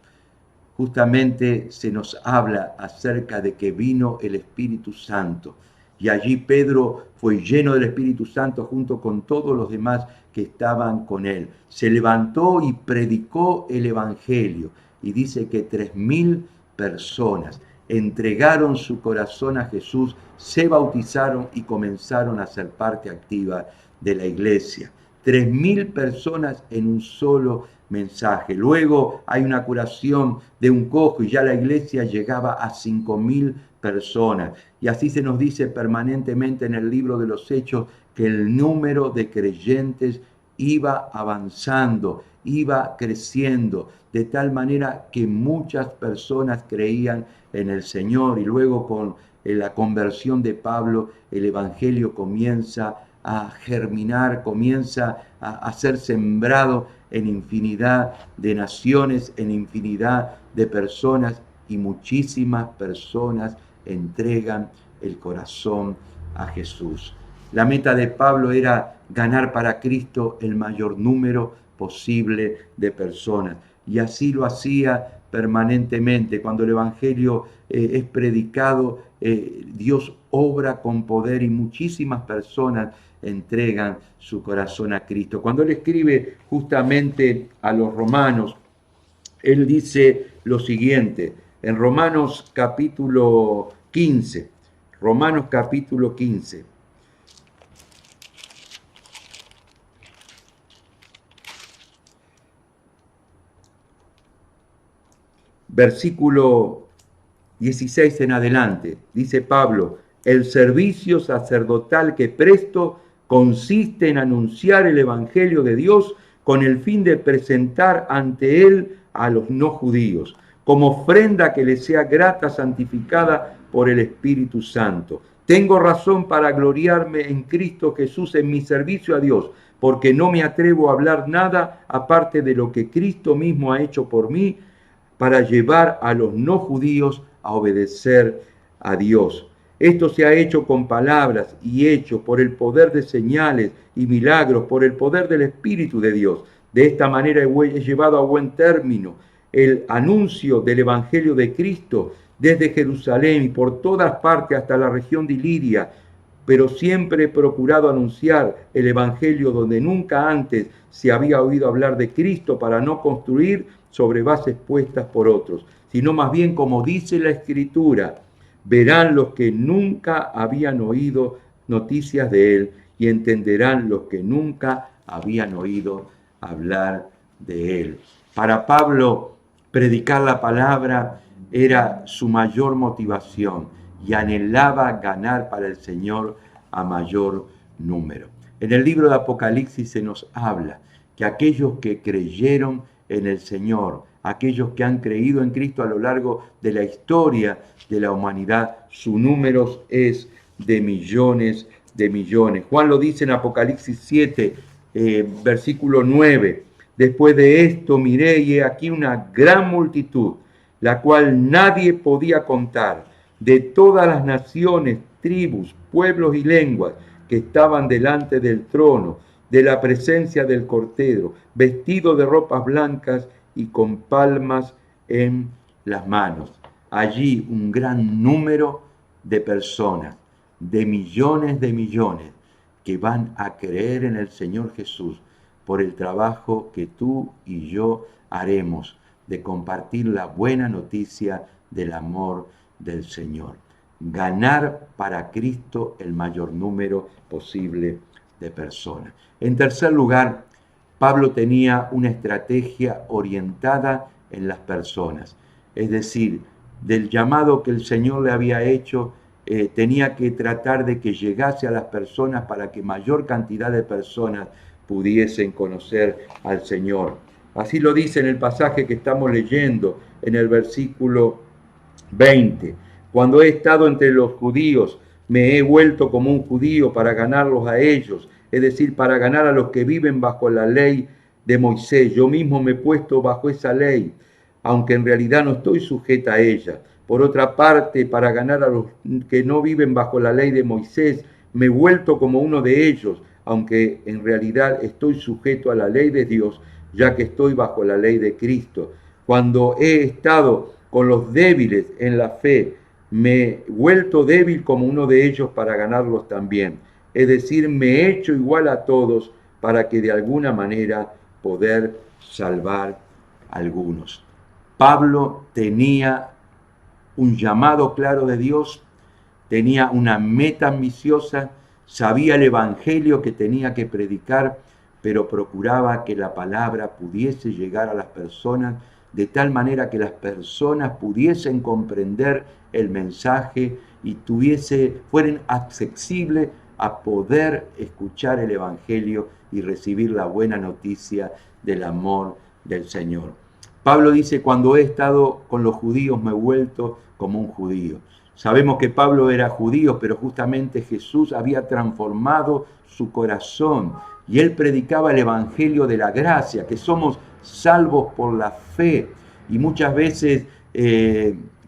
justamente se nos habla acerca de que vino el Espíritu Santo. Y allí Pedro fue lleno del Espíritu Santo junto con todos los demás que estaban con él. Se levantó y predicó el Evangelio. Y dice que 3000 personas entregaron su corazón a Jesús, se bautizaron y comenzaron a ser parte activa de la iglesia. 3000 personas en un solo mensaje. Luego hay una curación de un cojo y ya la iglesia llegaba a 5.000 personas. Y así se nos dice permanentemente en el libro de los Hechos que el número de creyentes iba avanzando, iba creciendo, de tal manera que muchas personas creían en el Señor. Y luego con la conversión de Pablo, el evangelio comienza a germinar, comienza a ser sembrado en infinidad de naciones, en infinidad de personas, y muchísimas personas entregan el corazón a Jesús. La meta de Pablo era ganar para Cristo el mayor número posible de personas, y así lo hacía permanentemente. Cuando el evangelio es predicado, Dios obra con poder y muchísimas personas entregan su corazón a Cristo. Cuando él escribe justamente a los romanos, él dice lo siguiente, en Romanos capítulo 15, versículo 16 en adelante, dice Pablo, el servicio sacerdotal que presto consiste en anunciar el evangelio de Dios con el fin de presentar ante él a los no judíos, como ofrenda que les sea grata, santificada por el Espíritu Santo. Tengo razón para gloriarme en Cristo Jesús en mi servicio a Dios, porque no me atrevo a hablar nada aparte de lo que Cristo mismo ha hecho por mí, para llevar a los no judíos a obedecer a Dios. Esto se ha hecho con palabras y hechos, por el poder de señales y milagros, por el poder del Espíritu de Dios. De esta manera he llevado a buen término el anuncio del Evangelio de Cristo desde Jerusalén y por todas partes hasta la región de Iliria, pero siempre he procurado anunciar el Evangelio donde nunca antes se había oído hablar de Cristo, para no construir sobre bases puestas por otros, sino más bien, como dice la Escritura, verán los que nunca habían oído noticias de él y entenderán los que nunca habían oído hablar de él. Para Pablo, predicar la palabra era su mayor motivación y anhelaba ganar para el Señor a mayor número. En el libro de Apocalipsis se nos habla que aquellos que creyeron en el Señor, aquellos que han creído en Cristo a lo largo de la historia de la humanidad, su número es de millones de millones. Juan lo dice en Apocalipsis 7, versículo 9. Después de esto miré y he aquí una gran multitud, la cual nadie podía contar, de todas las naciones, tribus, pueblos y lenguas que estaban delante del trono, de la presencia del Cordero, vestidos de ropas blancas y con palmas en las manos. Allí un gran número de personas, de millones, que van a creer en el Señor Jesús por el trabajo que tú y yo haremos de compartir la buena noticia del amor del Señor. Ganar para Cristo el mayor número posible de personas. En tercer lugar, Pablo tenía una estrategia orientada en las personas. Es decir, del llamado que el Señor le había hecho, tenía que tratar de que llegase a las personas para que mayor cantidad de personas pudiesen conocer al Señor. Así lo dice en el pasaje que estamos leyendo, en el versículo 20. Cuando he estado entre los judíos, me he vuelto como un judío para ganarlos a ellos, es decir, para ganar a los que viven bajo la ley de Moisés. Yo mismo me he puesto bajo esa ley, aunque en realidad no estoy sujeta a ella. Por otra parte, para ganar a los que no viven bajo la ley de Moisés, me he vuelto como uno de ellos, aunque en realidad estoy sujeto a la ley de Dios, ya que estoy bajo la ley de Cristo. Cuando he estado con los débiles en la fe, me he vuelto débil como uno de ellos para ganarlos también. Es decir, me he hecho igual a todos para que de alguna manera poder salvar a algunos. Pablo tenía un llamado claro de Dios, tenía una meta ambiciosa, sabía el evangelio que tenía que predicar, pero procuraba que la palabra pudiese llegar a las personas de tal manera que las personas pudiesen comprender el mensaje y fueran accesibles a poder escuchar el Evangelio y recibir la buena noticia del amor del Señor. Pablo dice, cuando he estado con los judíos me he vuelto como un judío. Sabemos que Pablo era judío, pero justamente Jesús había transformado su corazón y él predicaba el Evangelio de la gracia, que somos salvos por la fe. Y muchas veces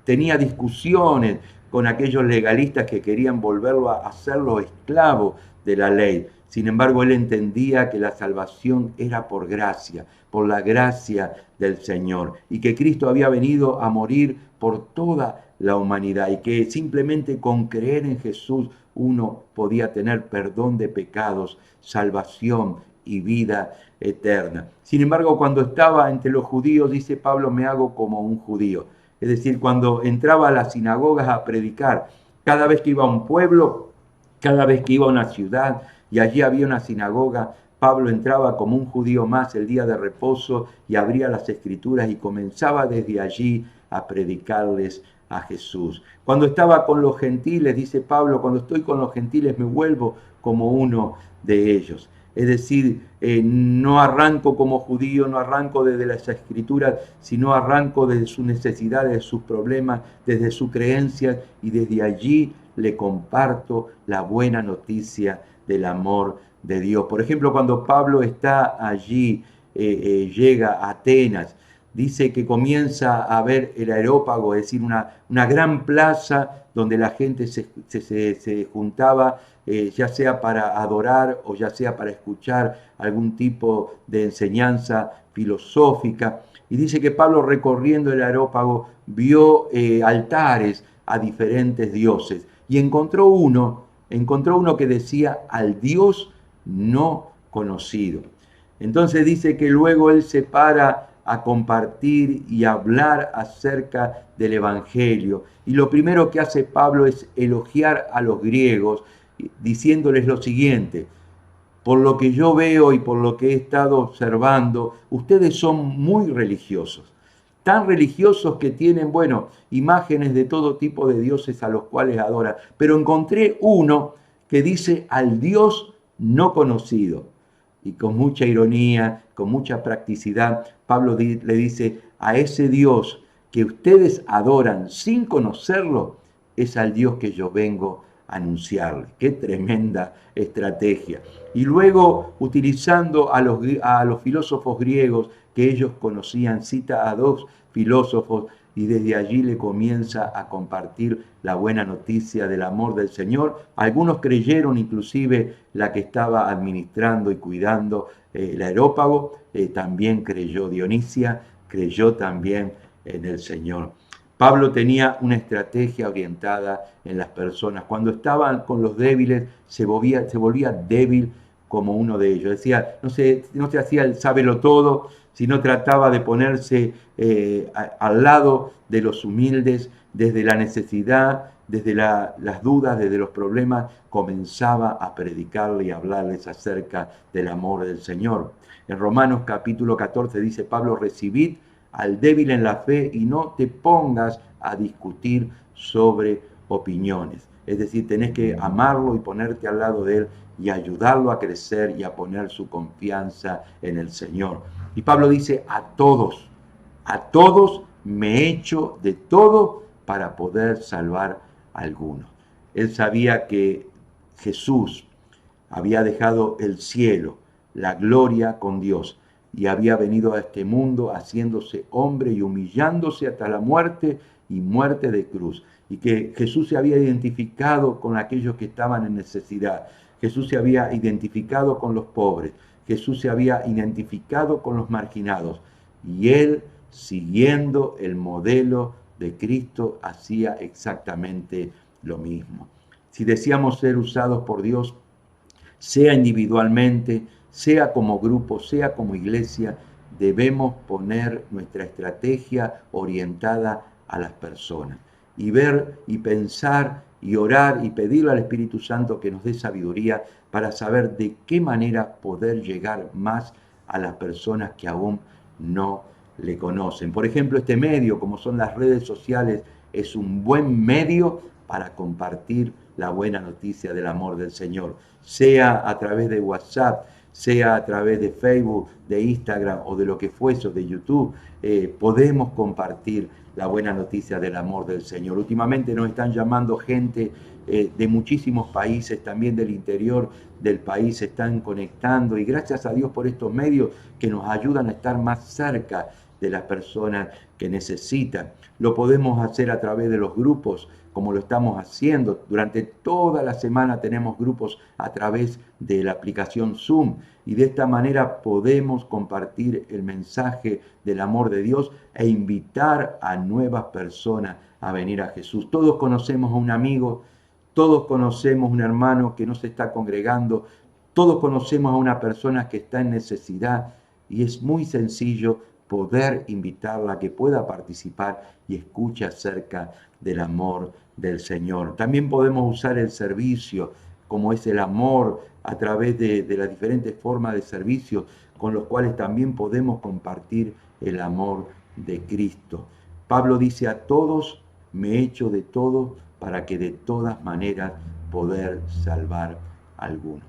tenía discusiones con aquellos legalistas que querían volverlo a hacerlo esclavo de la ley. Sin embargo, él entendía que la salvación era por gracia, por la gracia del Señor, y que Cristo había venido a morir por toda la humanidad, y que simplemente con creer en Jesús uno podía tener perdón de pecados, salvación y vida eterna. Sin embargo, cuando estaba entre los judíos, dice Pablo, me hago como un judío. Es decir, cuando entraba a las sinagogas a predicar, cada vez que iba a un pueblo, cada vez que iba a una ciudad y allí había una sinagoga, Pablo entraba como un judío más el día de reposo y abría las escrituras y comenzaba desde allí a predicarles a Jesús. Cuando estaba con los gentiles, dice Pablo, cuando estoy con los gentiles me vuelvo como uno de ellos. Es decir, no arranco como judío, no arranco desde las escrituras, sino arranco desde sus necesidades, de sus problemas, desde sus creencias, y desde allí le comparto la buena noticia del amor de Dios. Por ejemplo, cuando Pablo está allí, llega a Atenas, dice que comienza a ver el Areópago, es decir, una gran plaza donde la gente se juntaba, ya sea para adorar o ya sea para escuchar algún tipo de enseñanza filosófica. Y dice que Pablo, recorriendo el Areópago, vio altares a diferentes dioses y encontró uno que decía al Dios no conocido. Entonces dice que luego él se para a compartir y hablar acerca del Evangelio. Y lo primero que hace Pablo es elogiar a los griegos, diciéndoles lo siguiente: por lo que yo veo y por lo que he estado observando, ustedes son muy religiosos. Tan religiosos que tienen, imágenes de todo tipo de dioses a los cuales adoran. Pero encontré uno que dice al Dios no conocido. Y con mucha ironía, con mucha practicidad, Pablo le dice, a ese Dios que ustedes adoran sin conocerlo, es al Dios que yo vengo a anunciarles. ¡Qué tremenda estrategia! Y luego, utilizando a los filósofos griegos que ellos conocían, cita a dos filósofos y desde allí le comienza a compartir la buena noticia del amor del Señor. Algunos creyeron, inclusive la que estaba administrando y cuidando el Areópago, también creyó Dionisia, creyó también en el Señor. Pablo tenía una estrategia orientada en las personas. Cuando estaban con los débiles, se volvía débil como uno de ellos. Decía, no se hacía el sábelo todo, sino trataba de ponerse al lado de los humildes, desde la necesidad, desde las dudas, desde los problemas, comenzaba a predicarle y hablarles acerca del amor del Señor. En Romanos capítulo 14 dice Pablo, recibid al débil en la fe y no te pongas a discutir sobre opiniones. Es decir, tenés que amarlo y ponerte al lado de él y ayudarlo a crecer y a poner su confianza en el Señor. Y Pablo dice, a todos me he hecho de todo para poder salvar a algunos. Él sabía que Jesús había dejado el cielo, la gloria con Dios, y había venido a este mundo haciéndose hombre y humillándose hasta la muerte y muerte de cruz. Y que Jesús se había identificado con aquellos que estaban en necesidad. Jesús se había identificado con los pobres. Jesús se había identificado con los marginados. Y él, siguiendo el modelo de Cristo, hacía exactamente lo mismo. Si deseamos ser usados por Dios, sea individualmente, sea como grupo, sea como iglesia, debemos poner nuestra estrategia orientada a las personas y ver y pensar y orar y pedirle al Espíritu Santo que nos dé sabiduría para saber de qué manera poder llegar más a las personas que aún no le conocen. Por ejemplo, este medio, como son las redes sociales, es un buen medio para compartir la buena noticia del amor del Señor, sea a través de WhatsApp, sea a través de Facebook, de Instagram o de lo que fuese, o de YouTube. Podemos compartir la buena noticia del amor del Señor. Últimamente nos están llamando gente de muchísimos países, también del interior del país, se están conectando, y gracias a Dios por estos medios que nos ayudan a estar más cerca de las personas que necesitan. Lo podemos hacer a través de los grupos, como lo estamos haciendo. Durante toda la semana tenemos grupos a través de la aplicación Zoom, y de esta manera podemos compartir el mensaje del amor de Dios e invitar a nuevas personas a venir a Jesús. Todos conocemos a un amigo, todos conocemos a un hermano que no se está congregando, todos conocemos a una persona que está en necesidad, y es muy sencillo poder invitarla a que pueda participar y escuche acerca del amor del Señor. También podemos usar el servicio, como es el amor, a través de las diferentes formas de servicio con los cuales también podemos compartir el amor de Cristo. Pablo dice: a todos me he hecho de todo para que de todas maneras poder salvar a alguno.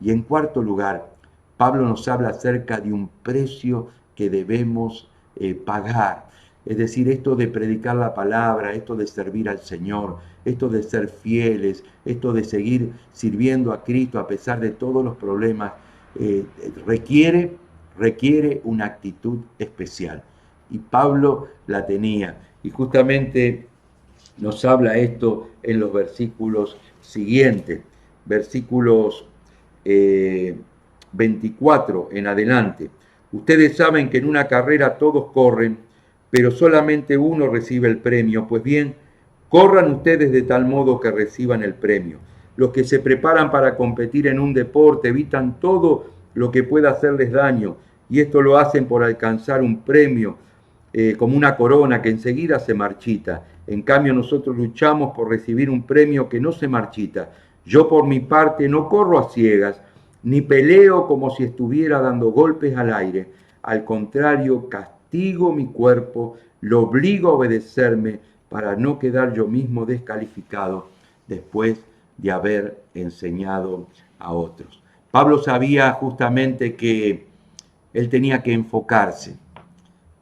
Y en cuarto lugar, Pablo nos habla acerca de un precio que debemos pagar. Es decir, esto de predicar la palabra, esto de servir al Señor, esto de ser fieles, esto de seguir sirviendo a Cristo a pesar de todos los problemas, requiere una actitud especial. Y Pablo la tenía. Y justamente nos habla esto en los versículos siguientes, versículos 24 en adelante. Ustedes saben que en una carrera todos corren, pero solamente uno recibe el premio. Pues bien, corran ustedes de tal modo que reciban el premio. Los que se preparan para competir en un deporte evitan todo lo que pueda hacerles daño, y esto lo hacen por alcanzar un premio, como una corona que enseguida se marchita. En cambio, nosotros luchamos por recibir un premio que no se marchita. Yo, por mi parte, no corro a ciegas, ni peleo como si estuviera dando golpes al aire. Al contrario, castigo mi cuerpo, lo obligo a obedecerme para no quedar yo mismo descalificado después de haber enseñado a otros. Pablo sabía justamente que él tenía que enfocarse,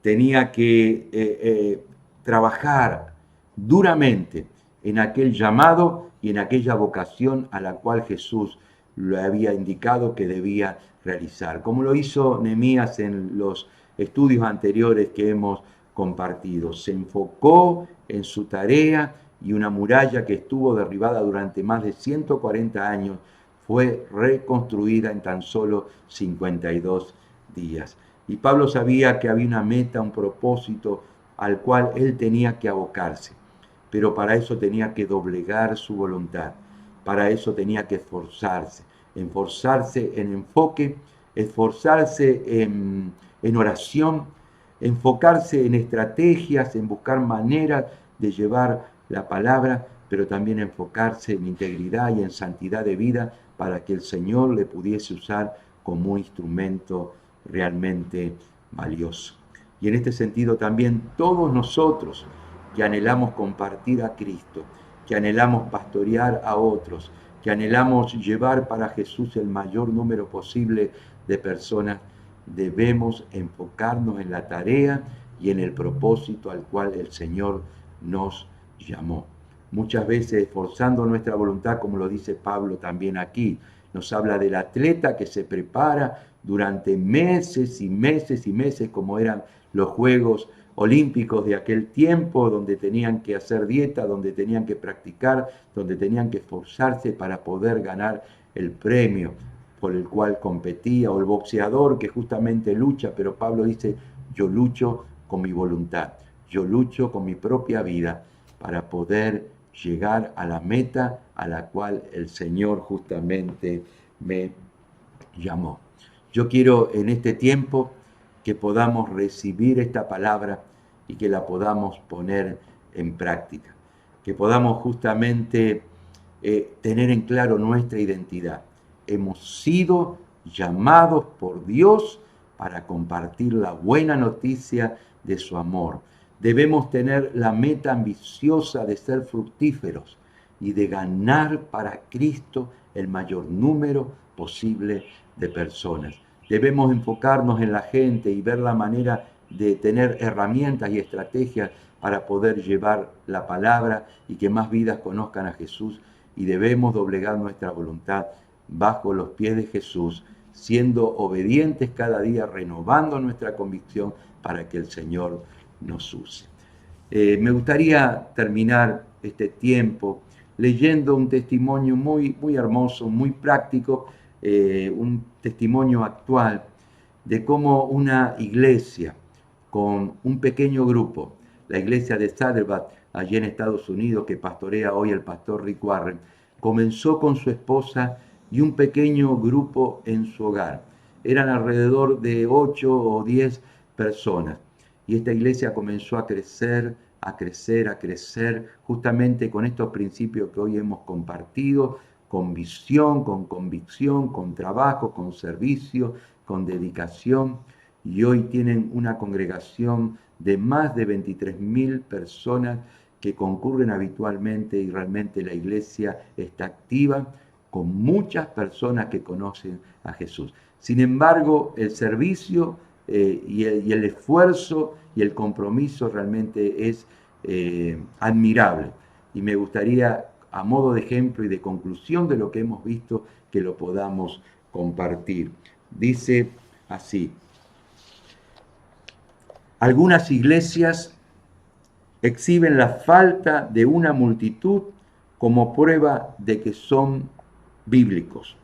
tenía que trabajar duramente en aquel llamado y en aquella vocación a la cual Jesús le había indicado que debía realizar, como lo hizo Nehemías en los estudios anteriores que hemos compartido. Se enfocó en su tarea, y una muralla que estuvo derribada durante más de 140 años fue reconstruida en tan solo 52 días. Y Pablo sabía que había una meta, un propósito al cual él tenía que abocarse, pero para eso tenía que doblegar su voluntad, para eso tenía que esforzarse en enfoque, esforzarse en oración, enfocarse en estrategias, en buscar maneras de llevar la palabra, pero también enfocarse en integridad y en santidad de vida para que el Señor le pudiese usar como un instrumento realmente valioso. Y en este sentido también todos nosotros que anhelamos compartir a Cristo, que anhelamos pastorear a otros, que anhelamos llevar para Jesús el mayor número posible de personas, debemos enfocarnos en la tarea y en el propósito al cual el Señor nos llamó. Muchas veces esforzando nuestra voluntad, como lo dice Pablo también aquí, nos habla del atleta que se prepara durante meses y meses y meses, como eran los Juegos Olímpicos de aquel tiempo, donde tenían que hacer dieta, donde tenían que practicar, donde tenían que esforzarse para poder ganar el premio por el cual competía, o el boxeador que justamente lucha, pero Pablo dice: yo lucho con mi voluntad, yo lucho con mi propia vida para poder llegar a la meta a la cual el Señor justamente me llamó. Yo quiero en este tiempo que podamos recibir esta palabra y que la podamos poner en práctica, que podamos justamente tener en claro nuestra identidad, hemos sido llamados por Dios para compartir la buena noticia de su amor. Debemos tener la meta ambiciosa de ser fructíferos y de ganar para Cristo el mayor número posible de personas. Debemos enfocarnos en la gente y ver la manera de tener herramientas y estrategias para poder llevar la palabra y que más vidas conozcan a Jesús. Y debemos doblegar nuestra voluntad bajo los pies de Jesús, siendo obedientes cada día, renovando nuestra convicción para que el Señor nos use. Me gustaría terminar este tiempo leyendo un testimonio muy hermoso, muy práctico, un testimonio actual de cómo una iglesia con un pequeño grupo, la iglesia de Saddleback, allí en Estados Unidos, que pastorea hoy el pastor Rick Warren, comenzó con su esposa y un pequeño grupo en su hogar. Eran alrededor de 8 o 10 personas. Y esta iglesia comenzó a crecer, justamente con estos principios que hoy hemos compartido, con visión, con convicción, con trabajo, con servicio, con dedicación. Y hoy tienen una congregación de más de 23.000 personas que concurren habitualmente, y realmente la iglesia está activa con muchas personas que conocen a Jesús. Sin embargo, el servicio y el esfuerzo y el compromiso realmente es admirable. Y me gustaría, a modo de ejemplo y de conclusión de lo que hemos visto, que lo podamos compartir. Dice así: algunas iglesias exhiben la falta de una multitud como prueba de que son bíblicos,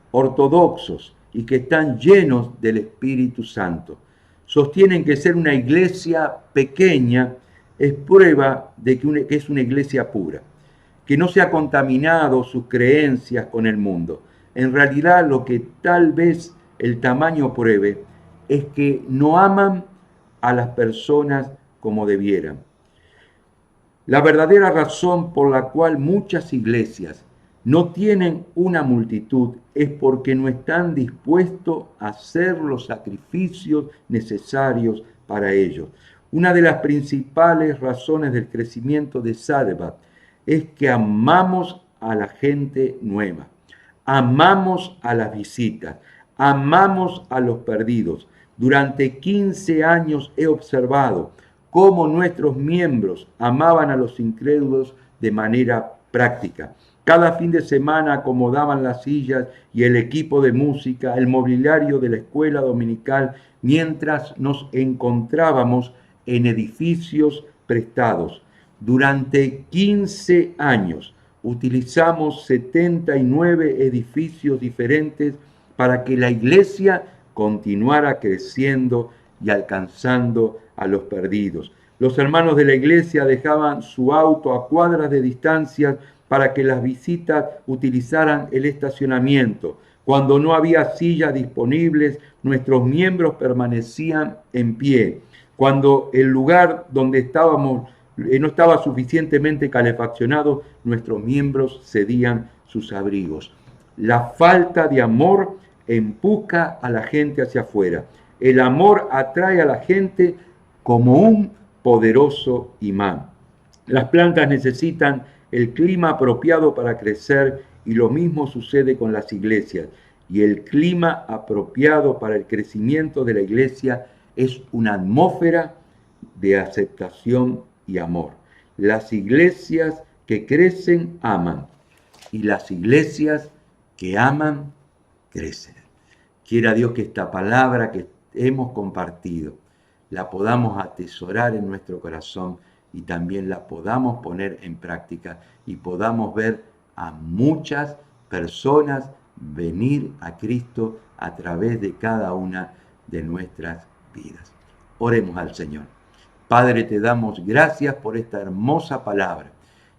ortodoxos y que están llenos del Espíritu Santo. Sostienen que ser una iglesia pequeña es prueba de que es una iglesia pura, que no se ha contaminado sus creencias con el mundo. En realidad, lo que tal vez el tamaño pruebe es que no aman a las personas como debieran. La verdadera razón por la cual muchas iglesias no tienen una multitud es porque no están dispuestos a hacer los sacrificios necesarios para ellos. Una de las principales razones del crecimiento de Saddleback es que amamos a la gente nueva, amamos a las visitas, amamos a los perdidos. Durante 15 años he observado cómo nuestros miembros amaban a los incrédulos de manera práctica. Cada fin de semana acomodaban las sillas y el equipo de música, el mobiliario de la escuela dominical, mientras nos encontrábamos en edificios prestados. Durante 15 años utilizamos 79 edificios diferentes para que la iglesia continuara creciendo y alcanzando a los perdidos. Los hermanos de la iglesia dejaban su auto a cuadras de distancia para que las visitas utilizaran el estacionamiento. Cuando no había sillas disponibles, nuestros miembros permanecían en pie. Cuando el lugar donde estábamos no estaba suficientemente calefaccionado, nuestros miembros cedían sus abrigos. La falta de amor empuja a la gente hacia afuera. El amor atrae a la gente como un poderoso imán. Las plantas necesitan el clima apropiado para crecer, y lo mismo sucede con las iglesias. Y el clima apropiado para el crecimiento de la iglesia es una atmósfera de aceptación y amor. Las iglesias que crecen aman, y las iglesias que aman crecen. Quiera Dios que esta palabra que hemos compartido la podamos atesorar en nuestro corazón y también la podamos poner en práctica y podamos ver a muchas personas venir a Cristo a través de cada una de nuestras vidas. Oremos al Señor. Padre, te damos gracias por esta hermosa palabra.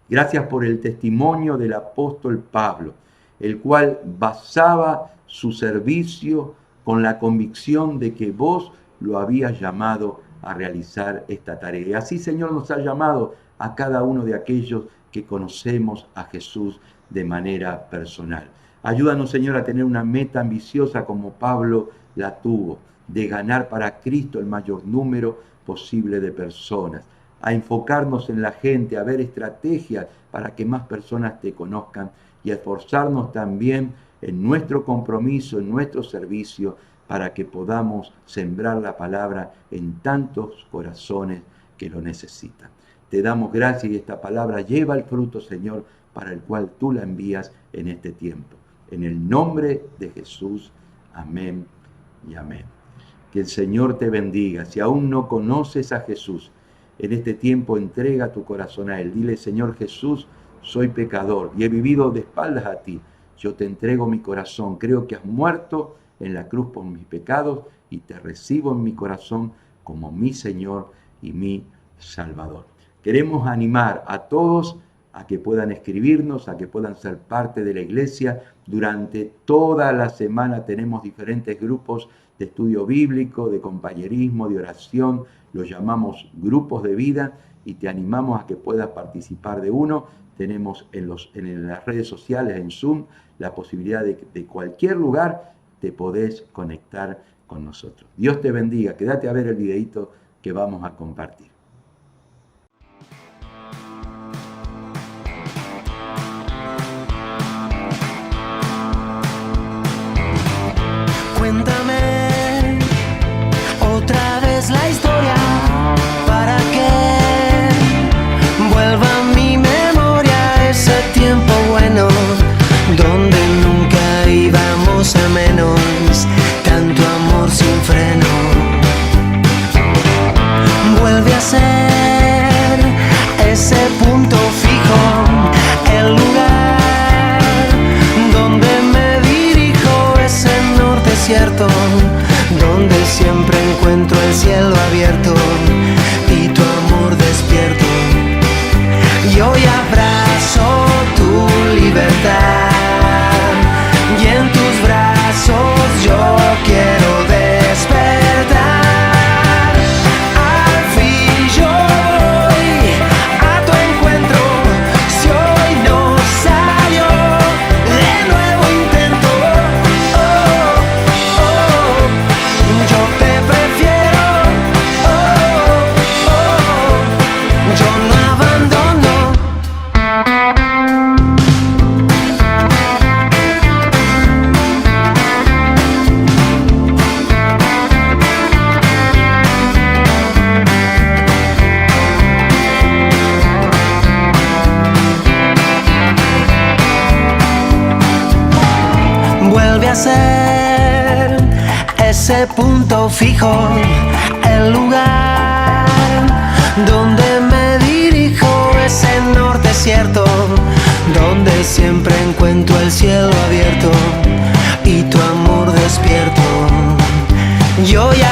Gracias por el testimonio del apóstol Pablo, el cual basaba su servicio con la convicción de que vos lo habías llamado a realizar esta tarea. Y así, Señor, nos ha llamado a cada uno de aquellos que conocemos a Jesús de manera personal. Ayúdanos, Señor, a tener una meta ambiciosa como Pablo la tuvo, de ganar para Cristo el mayor número posible de personas, a enfocarnos en la gente, a ver estrategias para que más personas te conozcan y a esforzarnos también en nuestro compromiso, en nuestro servicio, para que podamos sembrar la palabra en tantos corazones que lo necesitan. Te damos gracias y esta palabra lleva el fruto, Señor, para el cual tú la envías en este tiempo. En el nombre de Jesús, amén y amén. Que el Señor te bendiga. Si aún no conoces a Jesús, en este tiempo entrega tu corazón a Él. Dile, Señor Jesús, soy pecador y he vivido de espaldas a ti. Yo te entrego mi corazón. Creo que has muerto en la cruz por mis pecados y te recibo en mi corazón como mi Señor y mi Salvador. Queremos animar a todos a que puedan escribirnos, a que puedan ser parte de la iglesia. Durante toda la semana tenemos diferentes grupos de estudio bíblico, de compañerismo, de oración. Los llamamos grupos de vida y te animamos a que puedas participar de uno. Tenemos en las redes sociales, en Zoom, la posibilidad de cualquier lugar te podés conectar con nosotros. Dios te bendiga. Quédate a ver el videito que vamos a compartir. Cuéntame otra vez la historia para que vuelva a mi memoria ese tiempo bueno donde nunca íbamos a menos, tanto amor sin freno. Vuelve a ser ese punto fijo, el lugar donde me dirijo, ese norte cierto, donde siempre encuentro el cielo abierto y tu amor despierto. Y hoy abrazo tu libertad y en tus brazos yo quiero despertar. Al fin yo voy a tu encuentro, si hoy no salió, de nuevo intento. Oh, oh, yo te prefiero. Oh, oh, yo no abandono. Vuelve a ser ese punto fijo, el lugar donde me dirijo, ese norte cierto, donde siempre encuentro el cielo abierto y tu amor despierto. Yo ya